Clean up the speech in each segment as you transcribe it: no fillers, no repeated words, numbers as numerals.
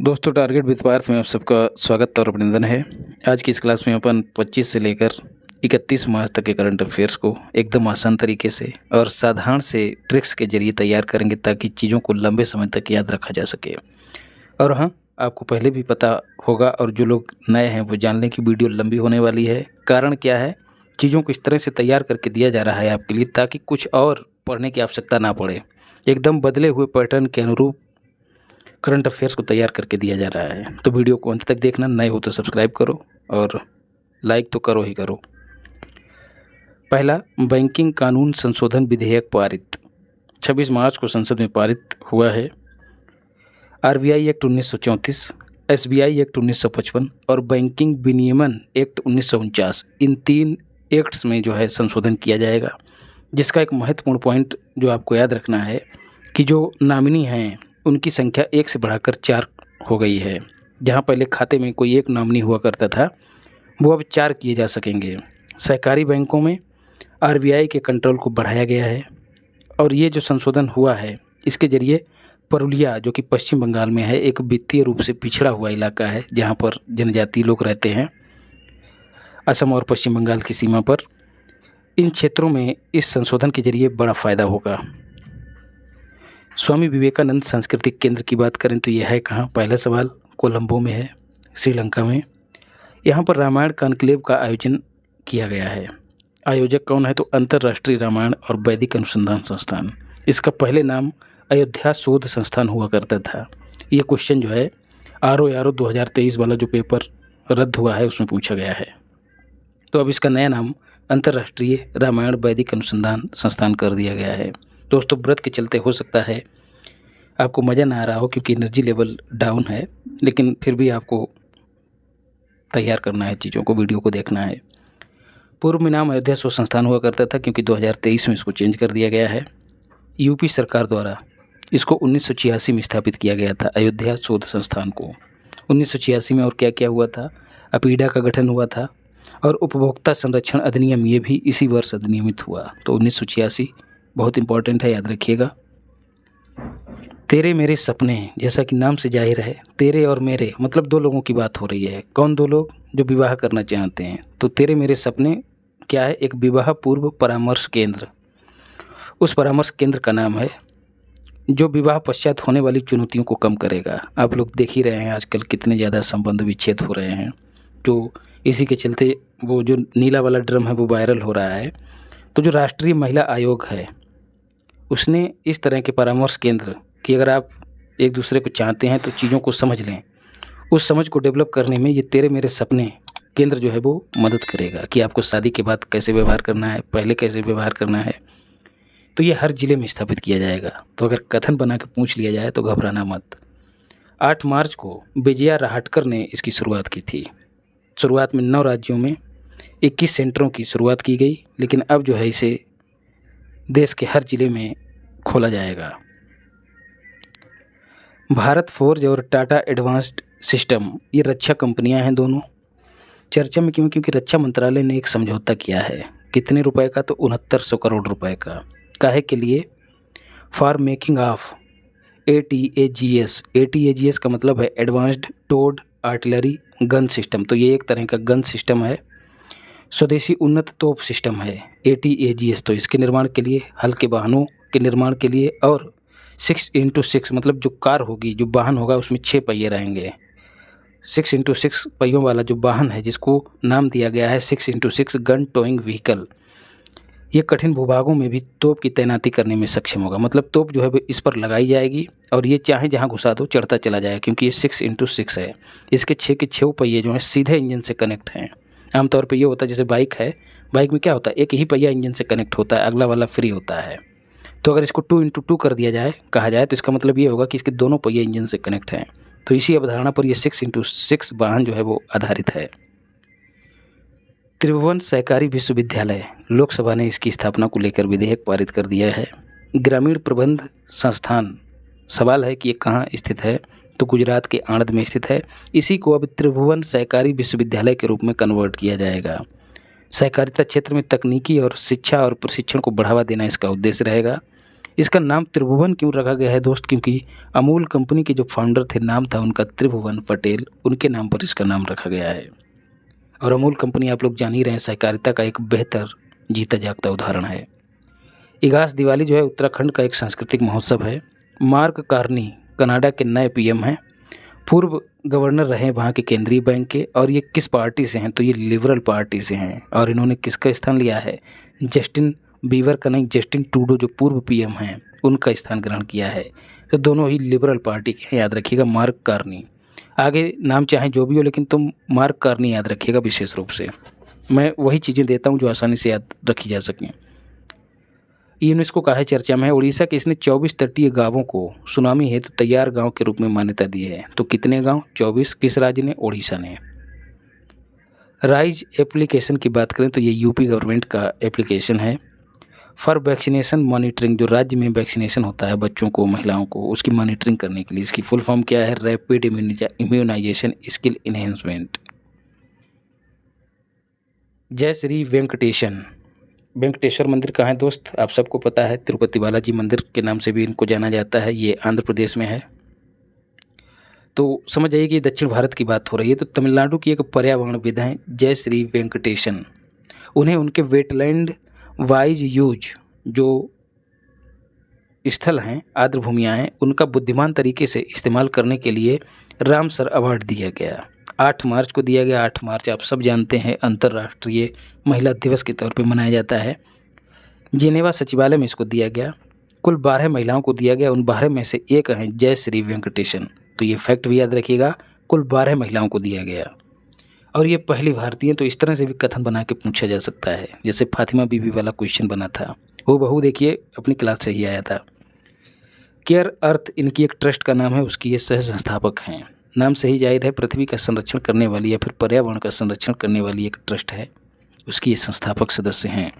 दोस्तों, target with Partha में आप सबका स्वागत और अभिनंदन है। आज की इस क्लास में अपन 25 से लेकर 31 मार्च तक के करंट अफेयर्स को एकदम आसान तरीके से और साधारण से ट्रिक्स के जरिए तैयार करेंगे ताकि चीज़ों को लंबे समय तक याद रखा जा सके। और हाँ, आपको पहले भी पता होगा और जो लोग नए हैं वो जान लें कि वीडियो लंबी होने वाली है। कारण क्या है, चीज़ों को इस तरह से तैयार करके दिया जा रहा है आपके लिए ताकि कुछ और पढ़ने की आवश्यकता ना पड़े। एकदम बदले हुए पैटर्न के अनुरूप करंट अफेयर्स को तैयार करके दिया जा रहा है। तो वीडियो को अंत तक देखना, नए हो तो सब्सक्राइब करो और लाइक तो करो ही करो। पहला, बैंकिंग कानून संशोधन विधेयक पारित 26 मार्च को संसद में पारित हुआ है। आरबीआई एक्ट 1934, एसबीआई एक्ट 1955 और बैंकिंग विनियमन एक्ट 1949, इन 3 एक्ट्स में जो है संशोधन किया जाएगा। जिसका एक महत्वपूर्ण पॉइंट जो आपको याद रखना है कि जो नामिनी हैं उनकी संख्या 1 से बढ़ाकर 4 हो गई है। जहां पहले खाते में कोई एक नॉमिनी हुआ करता था, वो अब 4 किए जा सकेंगे। सहकारी बैंकों में आरबीआई के कंट्रोल को बढ़ाया गया है और ये जो संशोधन हुआ है इसके ज़रिए पुरुलिया, जो कि पश्चिम बंगाल में है, एक वित्तीय रूप से पिछड़ा हुआ इलाका है जहाँ पर जनजातीय लोग रहते हैं, असम और पश्चिम बंगाल की सीमा पर। इन क्षेत्रों में इस संशोधन के जरिए बड़ा फ़ायदा होगा। स्वामी विवेकानंद सांस्कृतिक केंद्र की बात करें तो यह है कहाँ? पहला सवाल, कोलंबो में है, श्रीलंका में। यहाँ पर रामायण कॉन्क्लेव का आयोजन किया गया है। आयोजक कौन है? तो अंतर्राष्ट्रीय रामायण और वैदिक अनुसंधान संस्थान। इसका पहले नाम अयोध्या शोध संस्थान हुआ करता था। ये क्वेश्चन जो है RO 2023 वाला जो पेपर रद्द हुआ है उसमें पूछा गया है। तो अब इसका नया नाम अंतर्राष्ट्रीय रामायण वैदिक अनुसंधान संस्थान कर दिया गया है। दोस्तों, व्रत के चलते हो सकता है आपको मज़ा ना आ रहा हो क्योंकि एनर्जी लेवल डाउन है, लेकिन फिर भी आपको तैयार करना है, चीज़ों को, वीडियो को देखना है। पूर्व में नाम अयोध्या शोध संस्थान हुआ करता था क्योंकि 2023 में इसको चेंज कर दिया गया है। यूपी सरकार द्वारा इसको 1986 में स्थापित किया गया था, अयोध्या शोध संस्थान को। 1986 में और क्या क्या हुआ था? अपीडा का गठन हुआ था और उपभोक्ता संरक्षण अधिनियम ये भी इसी वर्ष अधिनियमित हुआ। तो 1986 बहुत इंपॉर्टेंट है, याद रखिएगा। तेरे मेरे सपने, जैसा कि नाम से जाहिर है, तेरे और मेरे मतलब 2 लोगों की बात हो रही है। कौन 2 लोग? जो विवाह करना चाहते हैं। तो तेरे मेरे सपने क्या है? एक विवाह पूर्व परामर्श केंद्र। उस परामर्श केंद्र का नाम है जो विवाह पश्चात होने वाली चुनौतियों को कम करेगा। आप लोग देख ही रहे हैं आजकल कितने ज़्यादा संबंध विच्छेद हो रहे हैं, तो इसी के चलते वो जो नीला वाला ड्रम है वो वायरल हो रहा है। तो जो राष्ट्रीय महिला आयोग है उसने इस तरह के परामर्श केंद्र कि अगर आप एक दूसरे को चाहते हैं तो चीज़ों को समझ लें, उस समझ को डेवलप करने में ये तेरे मेरे सपने केंद्र जो है वो मदद करेगा कि आपको शादी के बाद कैसे व्यवहार करना है, पहले कैसे व्यवहार करना है। तो ये हर ज़िले में स्थापित किया जाएगा। तो अगर कथन बना के पूछ लिया जाए तो घबराना मत। 8 मार्च को विजया राहटकर ने इसकी शुरुआत की थी। शुरुआत में 9 राज्यों में 21 सेंटरों की शुरुआत की गई, लेकिन अब जो है इसे देश के हर जिले में खोला जाएगा। भारत फोर्ज और टाटा एडवांस्ड सिस्टम, ये रक्षा कंपनियां हैं दोनों। चर्चा में क्यों? क्योंकि रक्षा मंत्रालय ने एक समझौता किया है। कितने रुपए का? तो 6900 करोड़ रुपए का। काहे के लिए? For making of ATAGS। ATAGS का मतलब है advanced towed artillery gun system. तो ये एक तरह का गन सिस्टम है, स्वदेशी उन्नत तोप सिस्टम है ATAGS। तो इसके निर्माण के लिए, हल्के वाहनों के निर्माण के लिए, और 6x6 मतलब जो कार होगी, जो वाहन होगा उसमें 6 पहिए रहेंगे। 6x6 पहियों वाला जो वाहन है जिसको नाम दिया गया है 6x6 गन टोइंग व्हीकल, ये कठिन भूभागों में भी तोप की तैनाती करने में सक्षम होगा। मतलब तोप जो है वो इस पर लगाई जाएगी और ये चाहे जहाँ घुसा दो चढ़ता चला जाएगा क्योंकि ये 6x6 है। इसके 6 के 6 पहिए जो हैं सीधे इंजन से कनेक्ट हैं। आमतौर पे ये होता है जैसे बाइक है, बाइक में क्या होता है, एक ही पहिया इंजन से कनेक्ट होता है, अगला वाला फ्री होता है। तो अगर इसको 2x2 कर दिया जाए, कहा जाए, तो इसका मतलब ये होगा कि इसके दोनों पहिए इंजन से कनेक्ट हैं। तो इसी अवधारणा पर ये 6x6 वाहन जो है वो आधारित है। त्रिभुवन सहकारी विश्वविद्यालय, लोकसभा ने इसकी स्थापना को लेकर विधेयक पारित कर दिया है। ग्रामीण प्रबंध संस्थान, सवाल है कि ये कहाँ स्थित है? तो गुजरात के आणंद में स्थित है। इसी को अब त्रिभुवन सहकारी विश्वविद्यालय के रूप में कन्वर्ट किया जाएगा। सहकारिता क्षेत्र में तकनीकी और शिक्षा और प्रशिक्षण को बढ़ावा देना इसका उद्देश्य रहेगा। इसका नाम त्रिभुवन क्यों रखा गया है दोस्त? क्योंकि अमूल कंपनी के जो फाउंडर थे, नाम था उनका त्रिभुवन पटेल, उनके नाम पर इसका नाम रखा गया है। और अमूल कंपनी आप लोग जान ही रहे हैं, सहकारिता का एक बेहतर जीता जागता उदाहरण है। इगास दिवाली जो है उत्तराखंड का एक सांस्कृतिक महोत्सव है। मार्क कार्नी कनाडा के नए पीएम हैं, पूर्व गवर्नर रहे वहाँ के केंद्रीय बैंक के। और ये किस पार्टी से हैं? तो ये लिबरल पार्टी से हैं। और इन्होंने किसका स्थान लिया है? जस्टिन बीबर का नहीं, जस्टिन ट्रूडो जो पूर्व पीएम हैं उनका स्थान ग्रहण किया है। तो दोनों ही लिबरल पार्टी के हैं, याद रखिएगा। मार्क कार्नी, आगे नाम चाहे जो भी हो, लेकिन तुम मार्क कार्नी याद रखिएगा विशेष रूप से। मैं वही चीज़ें देता हूँ जो आसानी से याद रखी जा सकें। यूनेस्को का है चर्चा में है। उड़ीसा के इसने 24 तटीय गांवों को सुनामी हेतु तैयार गांव के रूप में मान्यता दी है। तो कितने गांव? 24। किस राज्य ने? ओडिशा ने। राइज एप्लीकेशन की बात करें तो ये यूपी गवर्नमेंट का एप्लीकेशन है फॉर वैक्सीनेशन मॉनिटरिंग। जो राज्य में वैक्सीनेशन होता है बच्चों को, महिलाओं को, उसकी मॉनिटरिंग करने के लिए। इसकी फुल फॉर्म क्या है? Rapid immunisation skill enhancement. जय श्री वेंकटेश्वर मंदिर कहाँ है दोस्त? आप सबको पता है, तिरुपति बालाजी मंदिर के नाम से भी इनको जाना जाता है। ये आंध्र प्रदेश में है। तो समझ आइए कि दक्षिण भारत की बात हो रही है। तो तमिलनाडु की एक पर्यावरणविद हैं जय श्री वेंकटेशन। उन्हें उनके वेटलैंड वाइज यूज जो स्थल हैं, आर्द्र भूमियाँ हैं, उनका बुद्धिमान तरीके से इस्तेमाल करने के लिए रामसर अवार्ड दिया गया। 8 मार्च को दिया गया। 8 मार्च आप सब जानते हैं अंतर्राष्ट्रीय महिला दिवस के तौर पे मनाया जाता है। जिनेवा सचिवालय में इसको दिया गया। कुल 12 महिलाओं को दिया गया। उन 12 में से एक हैं जय श्री वेंकटेशन। तो ये फैक्ट भी याद रखिएगा, कुल 12 महिलाओं को दिया गया। और ये पहली भारतीय। तो इस तरह से भी कथन बना के पूछा जा सकता है, जैसे फातिमा बीबी वाला क्वेश्चन बना था, वो बहू देखिए अपनी क्लास से ही आया था। केयर अर्थ इनकी एक ट्रस्ट का नाम है, उसकी ये सह संस्थापक हैं। नाम से ही जाहिर है पृथ्वी का संरक्षण करने वाली या फिर पर्यावरण का संरक्षण करने वाली एक ट्रस्ट है, उसकी ये संस्थापक सदस्य हैं।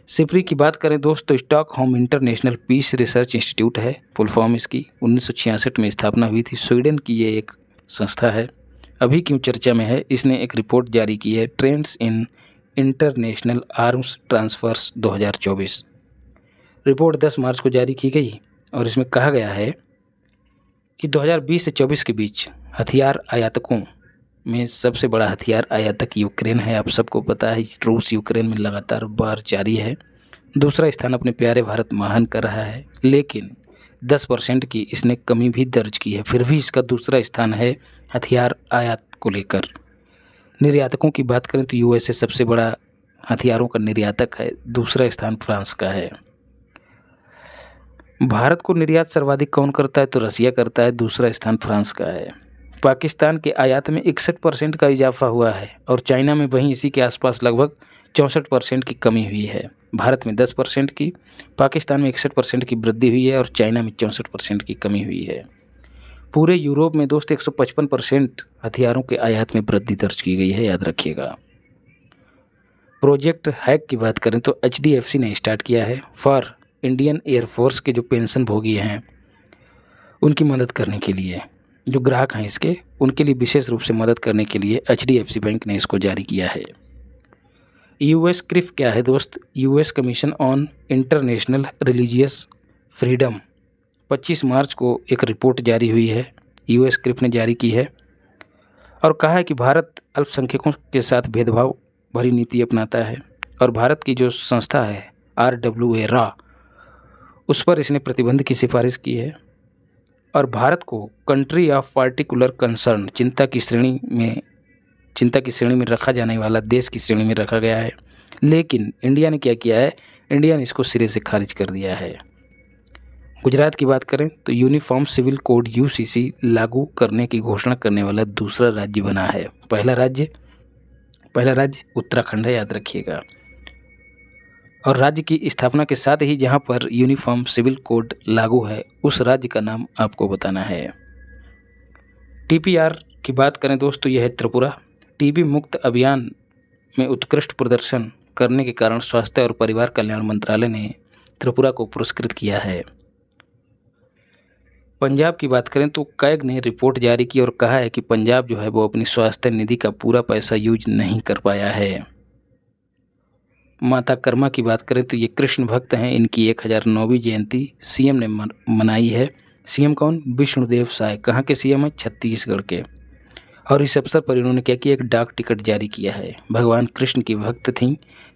सिप्री की बात करें दोस्त तो Stockholm international peace research institute है, फुल फॉर्म इसकी। 1966 में स्थापना हुई थी। स्वीडन की ये एक संस्था है। अभी क्यों चर्चा में है? इसने एक रिपोर्ट जारी की है, trends in international arms transfers 2024। Report 10 March को जारी की गई और इसमें कहा गया है कि 2020 से 24 के बीच हथियार आयातकों में सबसे बड़ा हथियार आयातक यूक्रेन है। आप सबको पता है रूस यूक्रेन में लगातार वार जारी है। दूसरा स्थान अपने प्यारे भारत महान कर रहा है, लेकिन 10% की इसने कमी भी दर्ज की है। फिर भी इसका दूसरा स्थान है हथियार आयात को लेकर। निर्यातकों की बात करें तो यूएसए सबसे बड़ा हथियारों का निर्यातक है। दूसरा स्थान फ्रांस का है। भारत को निर्यात सर्वाधिक कौन करता है? तो रसिया करता है। दूसरा स्थान फ्रांस का है। पाकिस्तान के आयात में 61% का इजाफा हुआ है और चाइना में वहीं इसी के आसपास लगभग 64% की कमी हुई है। भारत में 10% की, पाकिस्तान में 61% की वृद्धि हुई है और चाइना में 64% की कमी हुई है। पूरे यूरोप में दोस्त 155% हथियारों के आयात में वृद्धि दर्ज की गई है, याद रखिएगा। प्रोजेक्ट हैक की बात करें तो HDFC ने स्टार्ट किया है फॉर इंडियन एयरफोर्स के जो पेंशन भोगी हैं उनकी मदद करने के लिए। जो ग्राहक हैं इसके, उनके लिए विशेष रूप से मदद करने के लिए HDFC बैंक ने इसको जारी किया है। US क्रिफ क्या है दोस्त? US commission on international religious freedom 25 मार्च को एक रिपोर्ट जारी हुई है, US क्रिफ ने जारी की है और कहा है कि भारत अल्पसंख्यकों के साथ भेदभाव भरी नीति अपनाता है। और भारत की जो संस्था है RWA रा, उस पर इसने प्रतिबंध की सिफारिश की है और भारत को कंट्री ऑफ पार्टिकुलर कंसर्न चिंता की श्रेणी में रखा जाने वाला देश की श्रेणी में रखा गया है। लेकिन इंडिया ने क्या किया है? इंडिया ने इसको सिरे से खारिज कर दिया है। गुजरात की बात करें तो यूनिफॉर्म सिविल कोड UCC लागू करने की घोषणा करने वाला दूसरा राज्य बना है। पहला राज्य उत्तराखंड है, याद रखिएगा। और राज्य की स्थापना के साथ ही जहां पर यूनिफॉर्म सिविल कोड लागू है उस राज्य का नाम आपको बताना है। TPR की बात करें दोस्तों, यह है त्रिपुरा। TB मुक्त अभियान में उत्कृष्ट प्रदर्शन करने के कारण स्वास्थ्य और परिवार कल्याण मंत्रालय ने त्रिपुरा को पुरस्कृत किया है। पंजाब की बात करें तो कैग ने रिपोर्ट जारी की और कहा है कि पंजाब जो है वो अपनी स्वास्थ्य निधि का पूरा पैसा यूज नहीं कर पाया है। माता कर्मा की बात करें तो ये कृष्ण भक्त हैं। इनकी 1009वीं जयंती सीएम ने मनाई है। सीएम कौन? विष्णुदेव साय। कहाँ के सीएम हैं? छत्तीसगढ़ के। और इस अवसर पर इन्होंने क्या किया? एक डाक टिकट जारी किया है। भगवान कृष्ण की भक्त थीं।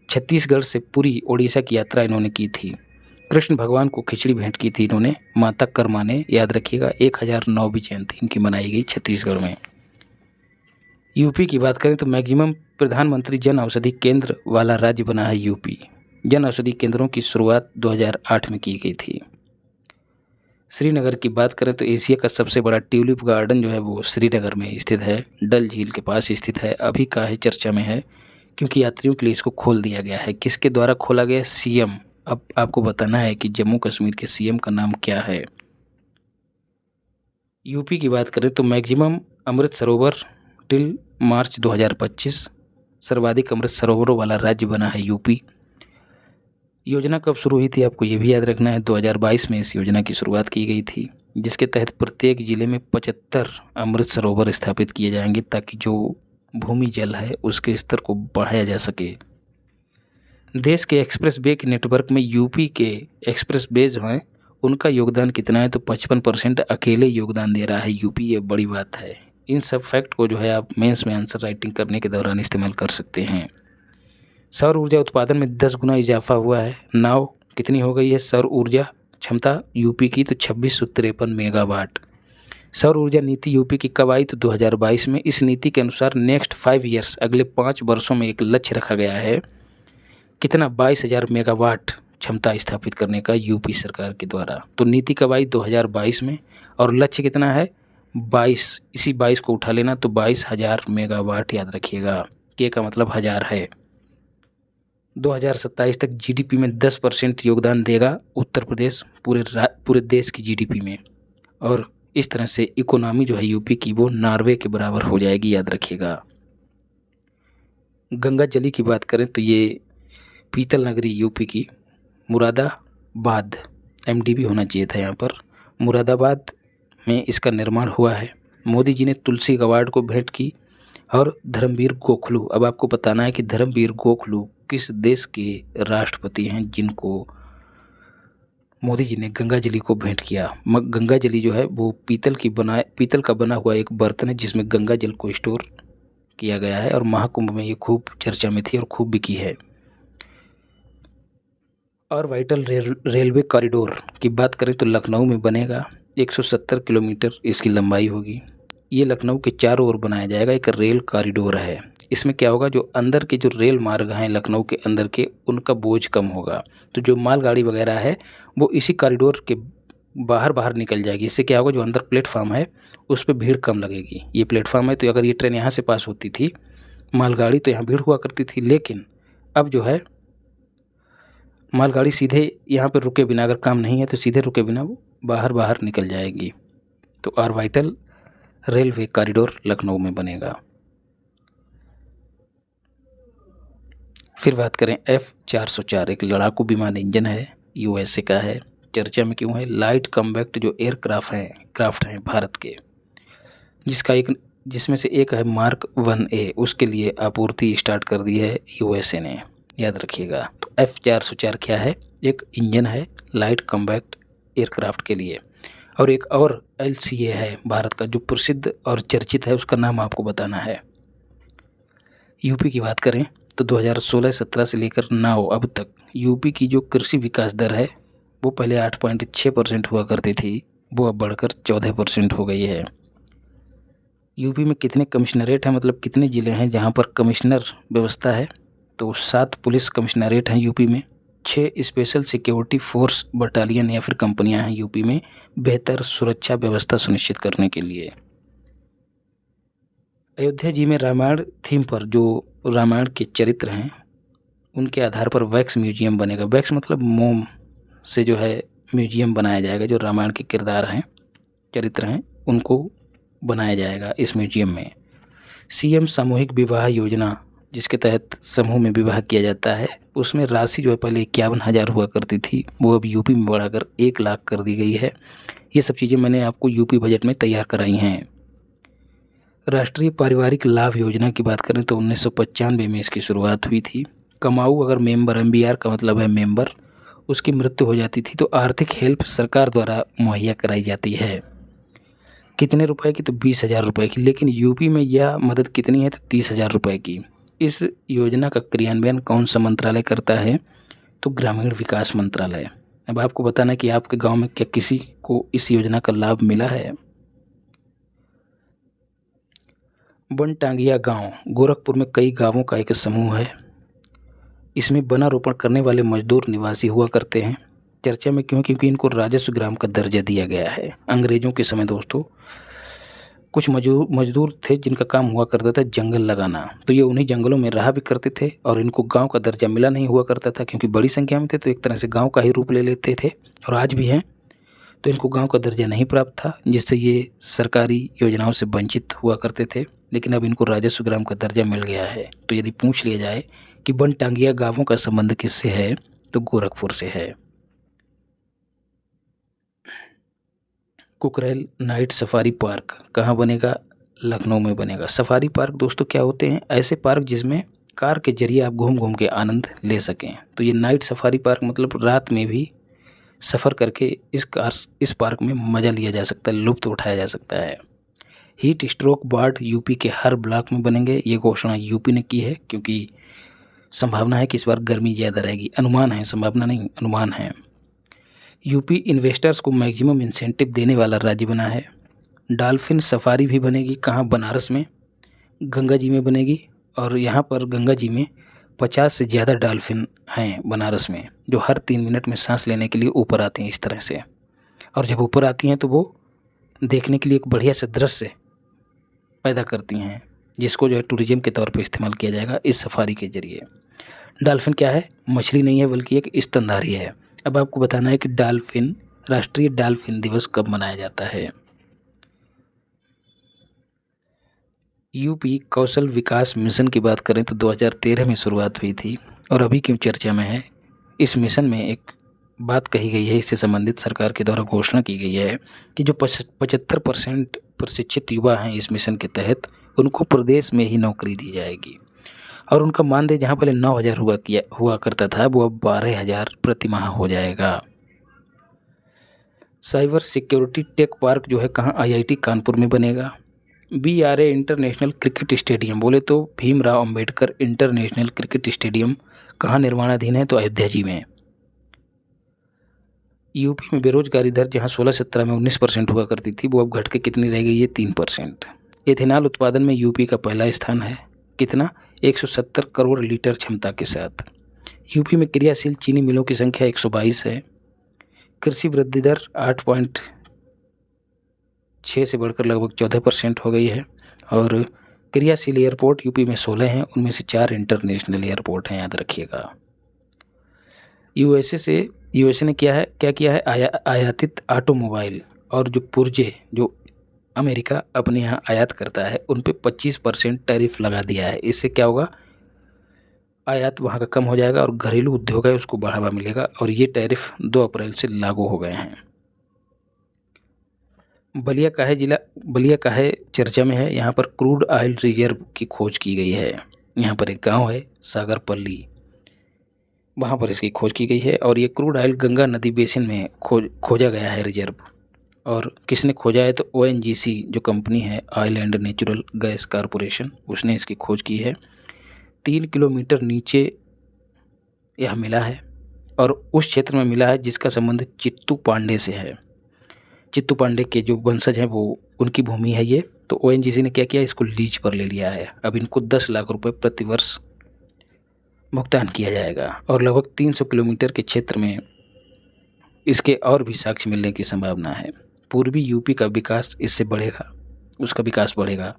छत्तीसगढ़ से पूरी ओडिशा की यात्रा इन्होंने की थी। कृष्ण भगवान को खिचड़ी भेंट की थी इन्होंने। माता कर्मा ने, याद रखिएगा, 1009वीं जयंती इनकी मनाई गई छत्तीसगढ़ में। यूपी की बात करें तो मैक्सिमम प्रधानमंत्री जन औषधि केंद्र वाला राज्य बना है यूपी। जन औषधि केंद्रों की शुरुआत 2008 में की गई थी। श्रीनगर की बात करें तो एशिया का सबसे बड़ा ट्यूलिप गार्डन जो है वो श्रीनगर में स्थित है, डल झील के पास स्थित है। अभी काहे चर्चा में है? क्योंकि यात्रियों के लिए इसको खोल दिया गया है। किसके द्वारा खोला गया? सीएम। अब आपको बताना है कि जम्मू कश्मीर के सीएम का नाम क्या है। यूपी की बात करें तो maximum Amrit Sarovar till March 2025 सर्वाधिक अमृत सरोवरों वाला राज्य बना है यूपी। योजना कब शुरू हुई थी आपको ये भी याद रखना है। 2022 में इस योजना की शुरुआत की गई थी, जिसके तहत प्रत्येक जिले में 75 अमृत सरोवर स्थापित किए जाएंगे ताकि जो भूमि जल है उसके स्तर को बढ़ाया जा सके। देश के एक्सप्रेस वे के नेटवर्क में यूपी के एक्सप्रेस वे जो हैं उनका योगदान कितना है? तो 55% अकेले योगदान दे रहा है यूपी। ये बड़ी बात है। इन सब फैक्ट को जो है आप मेंस में आंसर राइटिंग करने के दौरान इस्तेमाल कर सकते हैं। सौर ऊर्जा उत्पादन में 10 गुना इजाफा हुआ है। नाव कितनी हो गई है सौर ऊर्जा क्षमता यूपी की? तो 2653 मेगावाट। सौर ऊर्जा नीति यूपी की कब आई? तो 2022 में। इस नीति के अनुसार नेक्स्ट 5 ईयर्स, अगले 5 वर्षों में एक लक्ष्य रखा गया है। कितना? 22,000 मेगावाट क्षमता स्थापित करने का यूपी सरकार के द्वारा। तो नीति कब आई? 2022 में। और लक्ष्य कितना है? 22। इसी 22 को उठा लेना तो 22,000 मेगावाट याद रखिएगा। के का मतलब 1000 है। 2027 तक जीडीपी में 10% योगदान देगा उत्तर प्रदेश पूरे देश की जीडीपी में। और इस तरह से इकोनॉमी जो है यूपी की वो नॉर्वे के बराबर हो जाएगी, याद रखिएगा। गंगा जली की बात करें तो ये पीतल नगरी यूपी की मुरादाबाद, एमडीबी होना चाहिए था यहाँ पर, मुरादाबाद में इसका निर्माण हुआ है। मोदी जी ने तुलसी अवार्ड को भेंट की। और धर्मवीर गोखलू, अब आपको बताना है कि धर्मवीर गोखलू किस देश के राष्ट्रपति हैं जिनको मोदी जी ने गंगाजली को भेंट किया। गंगाजली जो है वो पीतल का बना हुआ एक बर्तन है जिसमें गंगा जल को स्टोर किया गया है। और महाकुंभ में ये खूब चर्चा में थी और खूब बिकी है। और वाइटल रेलवे कॉरिडोर की बात करें तो लखनऊ में बनेगा। 170 किलोमीटर इसकी लंबाई होगी। ये लखनऊ के चारों ओर बनाया जाएगा। एक रेल कॉरिडोर है। इसमें क्या होगा? जो अंदर के जो रेल मार्ग हैं लखनऊ के अंदर के, उनका बोझ कम होगा। तो जो मालगाड़ी वगैरह है वो इसी कॉरिडोर के बाहर निकल जाएगी। इससे क्या होगा? जो अंदर प्लेटफार्म है उस पर भीड़ कम लगेगी। ये प्लेटफार्म है तो अगर ये ट्रेन यहाँ से पास होती थी मालगाड़ी तो यहाँ भीड़ हुआ करती थी, लेकिन अब जो है मालगाड़ी सीधे यहाँ पर रुके बिना, अगर काम नहीं है तो सीधे रुके बिना वो बाहर निकल जाएगी। तो और वाइटल रेलवे कॉरिडोर लखनऊ में बनेगा। फिर बात करें F-404, एक लड़ाकू विमान इंजन है, यूएसए का है। चर्चा में क्यों है? लाइट कॉम्बैक्ट जो क्राफ्ट हैं भारत के, जिसमें से एक है मार्क 1A, उसके लिए आपूर्ति स्टार्ट कर दी है यूएसए ने, याद रखिएगा। तो F-404 क्या है? एक इंजन है लाइट कॉम्बैक्ट एयरक्राफ्ट के लिए। और एक और LCA है भारत का जो प्रसिद्ध और चर्चित है, उसका नाम आपको बताना है। यूपी की बात करें तो 2016-17 से लेकर नाउ अब तक यूपी की जो कृषि विकास दर है वो पहले 8.6% हुआ करती थी, वो अब बढ़कर 14% हो गई है। यूपी में कितने कमिश्नरेट हैं, मतलब कितने ज़िले हैं जहां पर कमिश्नर व्यवस्था है? तो 7 पुलिस कमिश्नरेट हैं यूपी में। 6 स्पेशल सिक्योरिटी फोर्स बटालियन या फिर कंपनियां हैं यूपी में बेहतर सुरक्षा व्यवस्था सुनिश्चित करने के लिए। अयोध्या जी में रामायण थीम पर जो रामायण के चरित्र हैं उनके आधार पर वैक्स म्यूजियम बनेगा। वैक्स मतलब मोम से जो है म्यूजियम बनाया जाएगा। जो रामायण के किरदार हैं, चरित्र हैं, उनको बनाया जाएगा इस म्यूजियम में। सीएम सामूहिक विवाह योजना, जिसके तहत समूह में विवाह किया जाता है, उसमें राशि जो है पहले 51,000 हुआ करती थी, वो अब यूपी में बढ़ाकर 1 लाख कर दी गई है। ये सब चीज़ें मैंने आपको यूपी बजट में तैयार कराई हैं। राष्ट्रीय पारिवारिक लाभ योजना की बात करें तो 1995 में इसकी शुरुआत हुई थी। कमाऊ अगर मेंबर, MBR का मतलब है मेंबर, उसकी मृत्यु हो जाती थी तो आर्थिक हेल्प सरकार द्वारा मुहैया कराई जाती है। कितने रुपए की? तो 20,000 रुपये की। लेकिन यूपी में यह मदद कितनी है? तो 30,000 रुपये की। इस योजना का क्रियान्वयन कौन सा मंत्रालय करता है? तो ग्रामीण विकास मंत्रालय। अब आपको बताना है कि आपके गांव में क्या किसी को इस योजना का लाभ मिला है। बनटांगिया गांव गोरखपुर में कई गांवों का एक समूह है। इसमें वनारोपण करने वाले मजदूर निवासी हुआ करते हैं। चर्चा में क्यों? क्योंकि इनको राजस्व ग्राम का दर्जा दिया गया है। अंग्रेजों के समय दोस्तों कुछ मजदूर थे जिनका काम हुआ करता था जंगल लगाना, तो ये उन्हीं जंगलों में रहा भी करते थे और इनको गांव का दर्जा मिला नहीं हुआ करता था क्योंकि बड़ी संख्या में थे, तो एक तरह से गांव का ही रूप ले लेते थे और आज भी हैं। तो इनको गांव का दर्जा नहीं प्राप्त था, जिससे ये सरकारी योजनाओं से वंचित हुआ करते थे। लेकिन अब इनको राजस्व ग्राम का दर्जा मिल गया है। तो यदि पूछ लिया जाए कि बनटांगिया गांवों का संबंध किससे है, तो गोरखपुर से है। कुकरेल नाइट सफारी पार्क कहाँ बनेगा? लखनऊ में बनेगा। सफारी पार्क दोस्तों क्या होते हैं? ऐसे पार्क जिसमें कार के जरिए आप घूम घूम के आनंद ले सकें। तो ये नाइट सफारी पार्क मतलब रात में भी सफ़र करके इस पार्क में मज़ा लिया जा सकता है, लुत्फ़ उठाया जा सकता है। हीट स्ट्रोक वार्ड यूपी के हर ब्लॉक में बनेंगे। ये घोषणा यूपी ने की है क्योंकि संभावना है कि इस बार गर्मी ज़्यादा रहेगी। अनुमान है, संभावना नहीं, अनुमान है। यूपी इन्वेस्टर्स को मैक्सिमम इंसेंटिव देने वाला राज्य बना है। डॉल्फिन सफारी भी बनेगी। कहाँ? बनारस में, गंगा जी में बनेगी। और यहाँ पर गंगा जी में 50 से ज़्यादा डॉल्फिन हैं बनारस में, जो हर 3 मिनट में सांस लेने के लिए ऊपर आती हैं इस तरह से। और जब ऊपर आती हैं तो वो देखने के लिए एक बढ़िया से दृश्य पैदा करती हैं, जिसको जो है टूरिज्म के तौर पे इस्तेमाल किया जाएगा इस सफारी के ज़रिए। डॉल्फिन क्या है? मछली नहीं है बल्कि एक स्तनधारी है। अब आपको बताना है कि राष्ट्रीय डॉल्फिन दिवस कब मनाया जाता है। यूपी कौशल विकास मिशन की बात करें तो 2013 में शुरुआत हुई थी और अभी क्यों चर्चा में है? इस मिशन में एक बात कही गई है, इससे संबंधित सरकार के द्वारा घोषणा की गई है कि जो 75% प्रशिक्षित युवा हैं इस मिशन के तहत, उनको प्रदेश में ही नौकरी दी जाएगी और उनका मानदेय जहाँ पहले 9,000 हुआ करता था, वो अब 12,000 प्रति माह हो जाएगा। साइबर सिक्योरिटी टेक पार्क जो है कहाँ? IIT कानपुर में बनेगा। BRA इंटरनेशनल क्रिकेट स्टेडियम, बोले तो Bhimrao Ambedkar international cricket stadium कहाँ निर्माणाधीन है? तो अयोध्या जी में। यूपी में बेरोजगारी दर जहाँ 16-17 में 19% हुआ करती थी, वो अब घट के कितनी रह गई है? 3%। एथेनॉल उत्पादन में यूपी का पहला स्थान है। कितना? 170 करोड़ लीटर क्षमता के साथ। यूपी में क्रियाशील चीनी मिलों की संख्या 122 है। कृषि वृद्धि दर 8.6 से बढ़कर लगभग 14% हो गई है। और क्रियाशील एयरपोर्ट यूपी में 16 हैं, उनमें से 4 इंटरनेशनल एयरपोर्ट हैं, याद रखिएगा। यूएसए ने क्या किया है? आयातित ऑटोमोबाइल और जो पुर्जे जो अमेरिका अपने यहाँ आयात करता है उन पे 25% टैरिफ लगा दिया है। इससे क्या होगा? आयात वहाँ का कम हो जाएगा और घरेलू उद्योग है उसको बढ़ावा मिलेगा और ये टैरिफ 2 अप्रैल से लागू हो गए हैं। बलिया का है चर्चा में है। यहाँ पर क्रूड ऑयल रिजर्व की खोज की गई है। यहाँ पर एक गांव है सागरपल्ली, वहाँ पर इसकी खोज की गई है और ये क्रूड ऑयल गंगा नदी बेसिन में खोजा गया है रिजर्व। और किसने खोजा है? तो ONGC जो कंपनी है, oil and natural gas corporation, उसने इसकी खोज की है। 3 किलोमीटर नीचे यह मिला है और उस क्षेत्र में मिला है जिसका संबंध चित्तू पांडे से है। चित्तू पांडे के जो वंशज हैं वो उनकी भूमि है ये। तो ONGC ने क्या किया? इसको लीज पर ले लिया है। अब इनको 10 लाख रुपए प्रति वर्ष भुगतान किया जाएगा और लगभग 300 किलोमीटर के क्षेत्र में इसके और भी साक्ष्य मिलने की संभावना है। पूर्वी यूपी का विकास इससे बढ़ेगा, उसका विकास बढ़ेगा,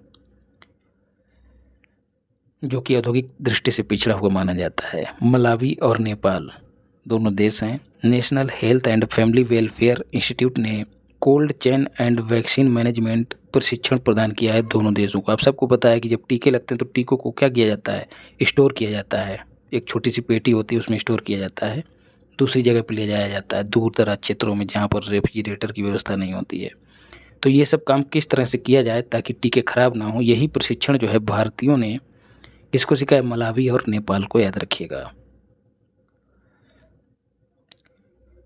जो कि औद्योगिक दृष्टि से पिछड़ा हुआ माना जाता है। मलावी और नेपाल दोनों देश हैं। National health and family welfare institute ने cold chain and vaccine management प्रशिक्षण प्रदान किया है दोनों देशों को। आप सबको पता है कि जब टीके लगते हैं तो टीकों को क्या किया जाता है? स्टोर किया जाता है। एक छोटी सी पेटी होती है, उसमें स्टोर किया जाता है, दूसरी जगह पर ले जाया जाता है, दूर दराज क्षेत्रों में जहाँ पर रेफ्रिजरेटर की व्यवस्था नहीं होती है। तो ये सब काम किस तरह से किया जाए ताकि टीके खराब ना हो, यही प्रशिक्षण जो है भारतीयों ने किसको सिखाया? मलावी और नेपाल को, याद रखिएगा।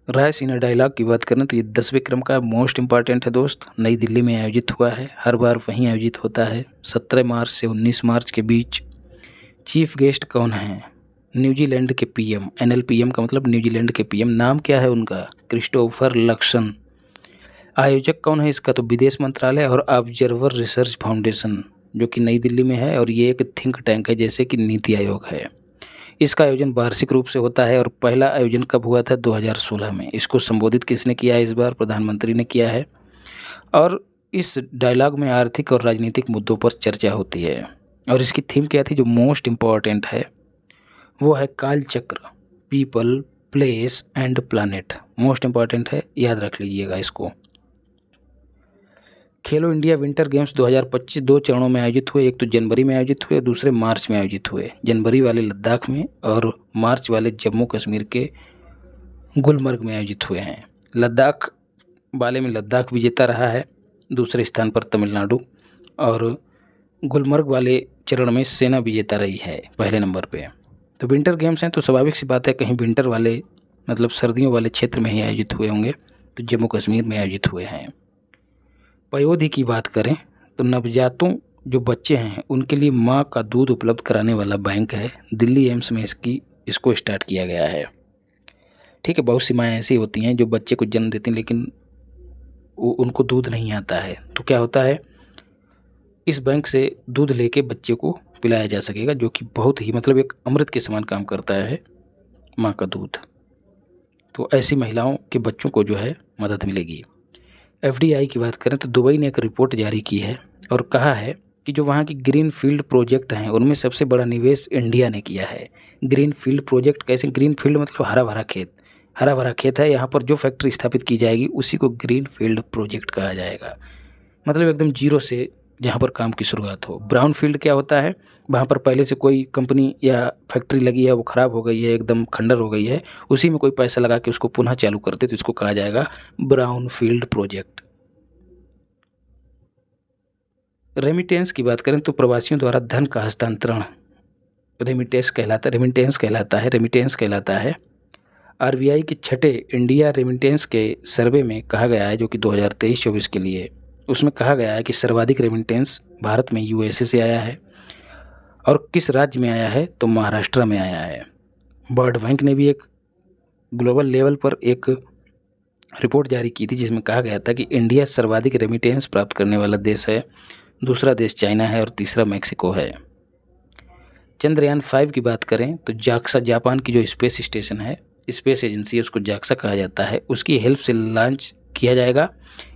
रायसीना डायलॉग की बात करें तो ये 10वें क्रम का मोस्ट इम्पॉर्टेंट है दोस्त। नई दिल्ली में आयोजित हुआ है, हर बार वहीं आयोजित होता है। 17 मार्च से 19 मार्च के बीच। चीफ गेस्ट कौन है? न्यूजीलैंड के पीएम। NLPM का मतलब न्यूजीलैंड के पीएम। नाम क्या है उनका? Christopher Luxon. आयोजक कौन है इसका? तो विदेश मंत्रालय और ऑब्जर्वर रिसर्च फाउंडेशन, जो कि नई दिल्ली में है, और ये एक थिंक टैंक है जैसे कि नीति आयोग है। इसका आयोजन वार्षिक रूप से होता है और पहला आयोजन कब हुआ था? 2016 में। इसको संबोधित किसने किया है इस बार? प्रधानमंत्री ने किया है। और इस डायलॉग में आर्थिक और राजनीतिक मुद्दों पर चर्चा होती है। और इसकी थीम क्या थी जो मोस्ट इम्पॉर्टेंट है? वो है काल चक्र, people, place and planet. Most important है, याद रख लीजिएगा इसको। खेलो इंडिया विंटर गेम्स 2025 2 चरणों में आयोजित हुए। एक तो जनवरी में आयोजित हुए, दूसरे मार्च में आयोजित हुए। जनवरी वाले लद्दाख में और मार्च वाले जम्मू कश्मीर के गुलमर्ग में आयोजित हुए हैं। लद्दाख वाले में लद्दाख विजेता रहा है, दूसरे स्थान पर तमिलनाडु, और गुलमर्ग वाले चरण में सेना विजेता रही है पहले नंबर पे। तो विंटर गेम्स हैं तो स्वाभाविक सी बात है कहीं विंटर वाले मतलब सर्दियों वाले क्षेत्र में ही आयोजित हुए होंगे, तो जम्मू कश्मीर में आयोजित हुए हैं। पयोधी की बात करें तो नवजातों जो बच्चे हैं उनके लिए माँ का दूध उपलब्ध कराने वाला बैंक है। दिल्ली एम्स में इसको स्टार्ट किया गया है। ठीक है, बहुत सी माएँ ऐसी होती हैं जो बच्चे को जन्म देती हैं लेकिन उनको दूध नहीं आता है, तो क्या होता है, इस बैंक से दूध लेके बच्चे को पिलाया जा सकेगा, जो कि बहुत ही मतलब एक अमृत के समान काम करता है माँ का दूध। तो ऐसी महिलाओं के बच्चों को जो है मदद मिलेगी। FDI की बात करें तो दुबई ने एक रिपोर्ट जारी की है और कहा है कि जो वहाँ की ग्रीन फील्ड प्रोजेक्ट हैं उनमें सबसे बड़ा निवेश इंडिया ने किया है। ग्रीन फील्ड प्रोजेक्ट कैसे? ग्रीन फील्ड मतलब हरा भरा खेत। हरा भरा खेत है, यहाँ पर जो फैक्ट्री स्थापित की जाएगी उसी को ग्रीन फील्ड प्रोजेक्ट कहा जाएगा। मतलब एकदम जीरो से जहाँ पर काम की शुरुआत हो। ब्राउन फील्ड क्या होता है? वहाँ पर पहले से कोई कंपनी या फैक्ट्री लगी है, वो ख़राब हो गई है, एकदम खंडर हो गई है, उसी में कोई पैसा लगा के उसको पुनः चालू करते तो इसको कहा जाएगा ब्राउन फील्ड प्रोजेक्ट। रेमिटेंस की बात करें तो प्रवासियों द्वारा धन का हस्तांतरण रेमिटेंस कहलाता है। RBI के छठे इंडिया रेमिटेंस के सर्वे में कहा गया है, जो कि 2023-24 के लिए, उसमें कहा गया है कि सर्वाधिक रेमिटेंस भारत में USA से आया है। और किस राज्य में आया है? तो महाराष्ट्र में आया है। वर्ल्ड बैंक ने भी एक ग्लोबल लेवल पर एक रिपोर्ट जारी की थी जिसमें कहा गया था कि इंडिया सर्वाधिक रेमिटेंस प्राप्त करने वाला देश है, दूसरा देश चाइना है और तीसरा मैक्सिको है। चंद्रयान 5 की बात करें तो जाक्सा, जापान की जो स्पेस स्टेशन है, स्पेस एजेंसी है, उसको जाक्सा कहा जाता है, उसकी हेल्प से लॉन्च किया जाएगा।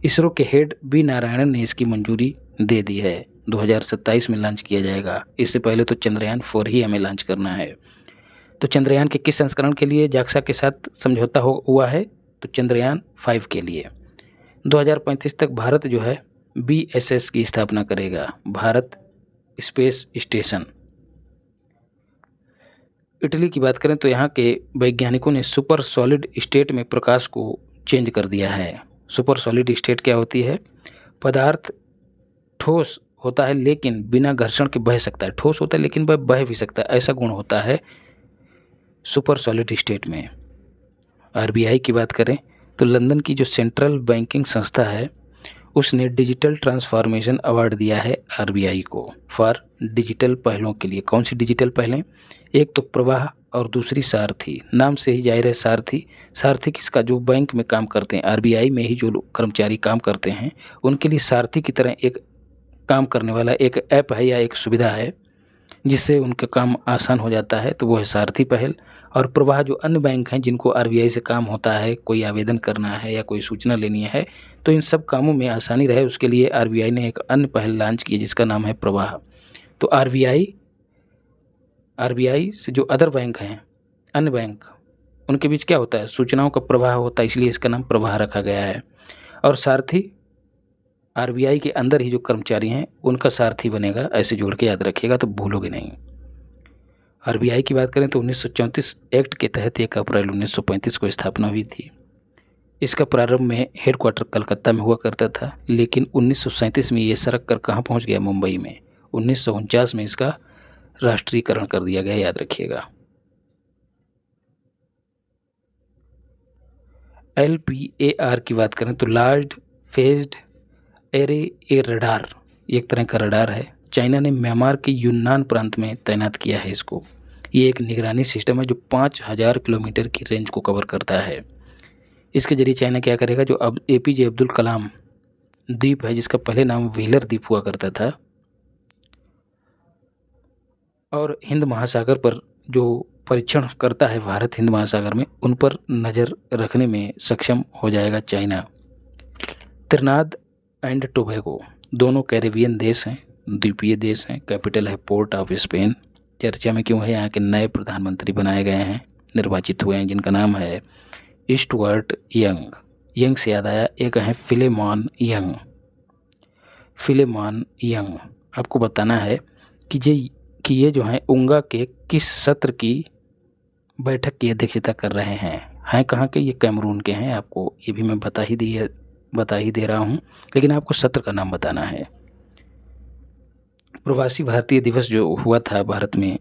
इसरो के हेड B नारायणन ने इसकी मंजूरी दे दी है। 2027 में लॉन्च किया जाएगा। इससे पहले तो चंद्रयान 4 ही हमें लॉन्च करना है। तो चंद्रयान के किस संस्करण के लिए जाक्सा के साथ समझौता हुआ है? तो चंद्रयान 5 के लिए। 2035 तक भारत जो है BSS की स्थापना करेगा, भारत स्पेस स्टेशन। इटली की बात करें तो यहाँ के वैज्ञानिकों ने सुपर सॉलिड स्टेट में प्रकाश को चेंज कर दिया है। सुपर सॉलिड स्टेट क्या होती है? पदार्थ ठोस होता है लेकिन बिना घर्षण के बह सकता है। ठोस होता है लेकिन वह बह भी सकता है, ऐसा गुण होता है सुपर सॉलिड स्टेट में। RBI की बात करें तो लंदन की जो सेंट्रल बैंकिंग संस्था है उसने डिजिटल ट्रांसफॉर्मेशन अवार्ड दिया है RBI को फॉर डिजिटल पहलों के लिए। कौन सी डिजिटल पहलें? एक तो प्रवाह और दूसरी सारथी। नाम से ही जाहिर है सारथी। सारथी किसका? जो बैंक में काम करते हैं, RBI में ही जो कर्मचारी काम करते हैं उनके लिए सारथी की तरह एक काम करने वाला एक ऐप है या एक सुविधा है जिससे उनका काम आसान हो जाता है, तो वो है सारथी पहल। और प्रवाह जो अन्य बैंक हैं जिनको RBI से काम होता है, कोई आवेदन करना है या कोई सूचना लेनी है, तो इन सब कामों में आसानी रहे उसके लिए RBI ने एक अन्य पहल लॉन्च की जिसका नाम है प्रवाह। तो RBI से जो अदर बैंक हैं, अन्य बैंक, उनके बीच क्या होता है? सूचनाओं का प्रवाह होता है, इसलिए इसका नाम प्रवाह रखा गया है। और सारथी RBI के अंदर ही जो कर्मचारी हैं उनका सारथी बनेगा, ऐसे जोड़ के याद रखिएगा तो भूलोगे नहीं। RBI की बात करें तो 1934 एक्ट के तहत 1 अप्रैल 1935 को स्थापना हुई थी। इसका प्रारंभ में हेडक्वार्टर कलकत्ता में हुआ करता था, लेकिन 1937 में ये सरक कर कहाँ पहुँच गया? मुंबई में। 1949 में इसका राष्ट्रीयकरण कर दिया गया, याद रखिएगा। LPAR की बात करें तो large phased array A radar, एक तरह का रडार है। चाइना ने म्यांमार के यूनान प्रांत में तैनात किया है इसको। ये एक निगरानी सिस्टम है जो 5000 किलोमीटर की रेंज को कवर करता है। इसके जरिए चाइना क्या करेगा, जो अब APJ अब्दुल कलाम द्वीप है, जिसका पहले नाम व्हीलर द्वीप हुआ करता था, और हिंद महासागर पर जो परीक्षण करता है भारत हिंद महासागर में, उन पर नज़र रखने में सक्षम हो जाएगा चाइना। त्रिनाद एंड टोबैगो दोनों कैरेबियन देश हैं, द्वीपीय देश हैं। कैपिटल है पोर्ट ऑफ स्पेन। चर्चा में क्यों है, यहाँ के नए प्रधानमंत्री बनाए गए हैं, निर्वाचित हुए हैं, जिनका नाम है स्टुअर्ट यंग। यंग से याद आया, एक है फिलेमॉन यंग। फिलेमॉन यंग आपको बताना है कि ये जो हैं उंगा के किस सत्र की बैठक की अध्यक्षता कर रहे हैं कहाँ के, ये कैमरून के हैं। आपको ये भी मैं बता ही दे रहा हूँ, लेकिन आपको सत्र का नाम बताना है। प्रवासी भारतीय दिवस जो हुआ था भारत में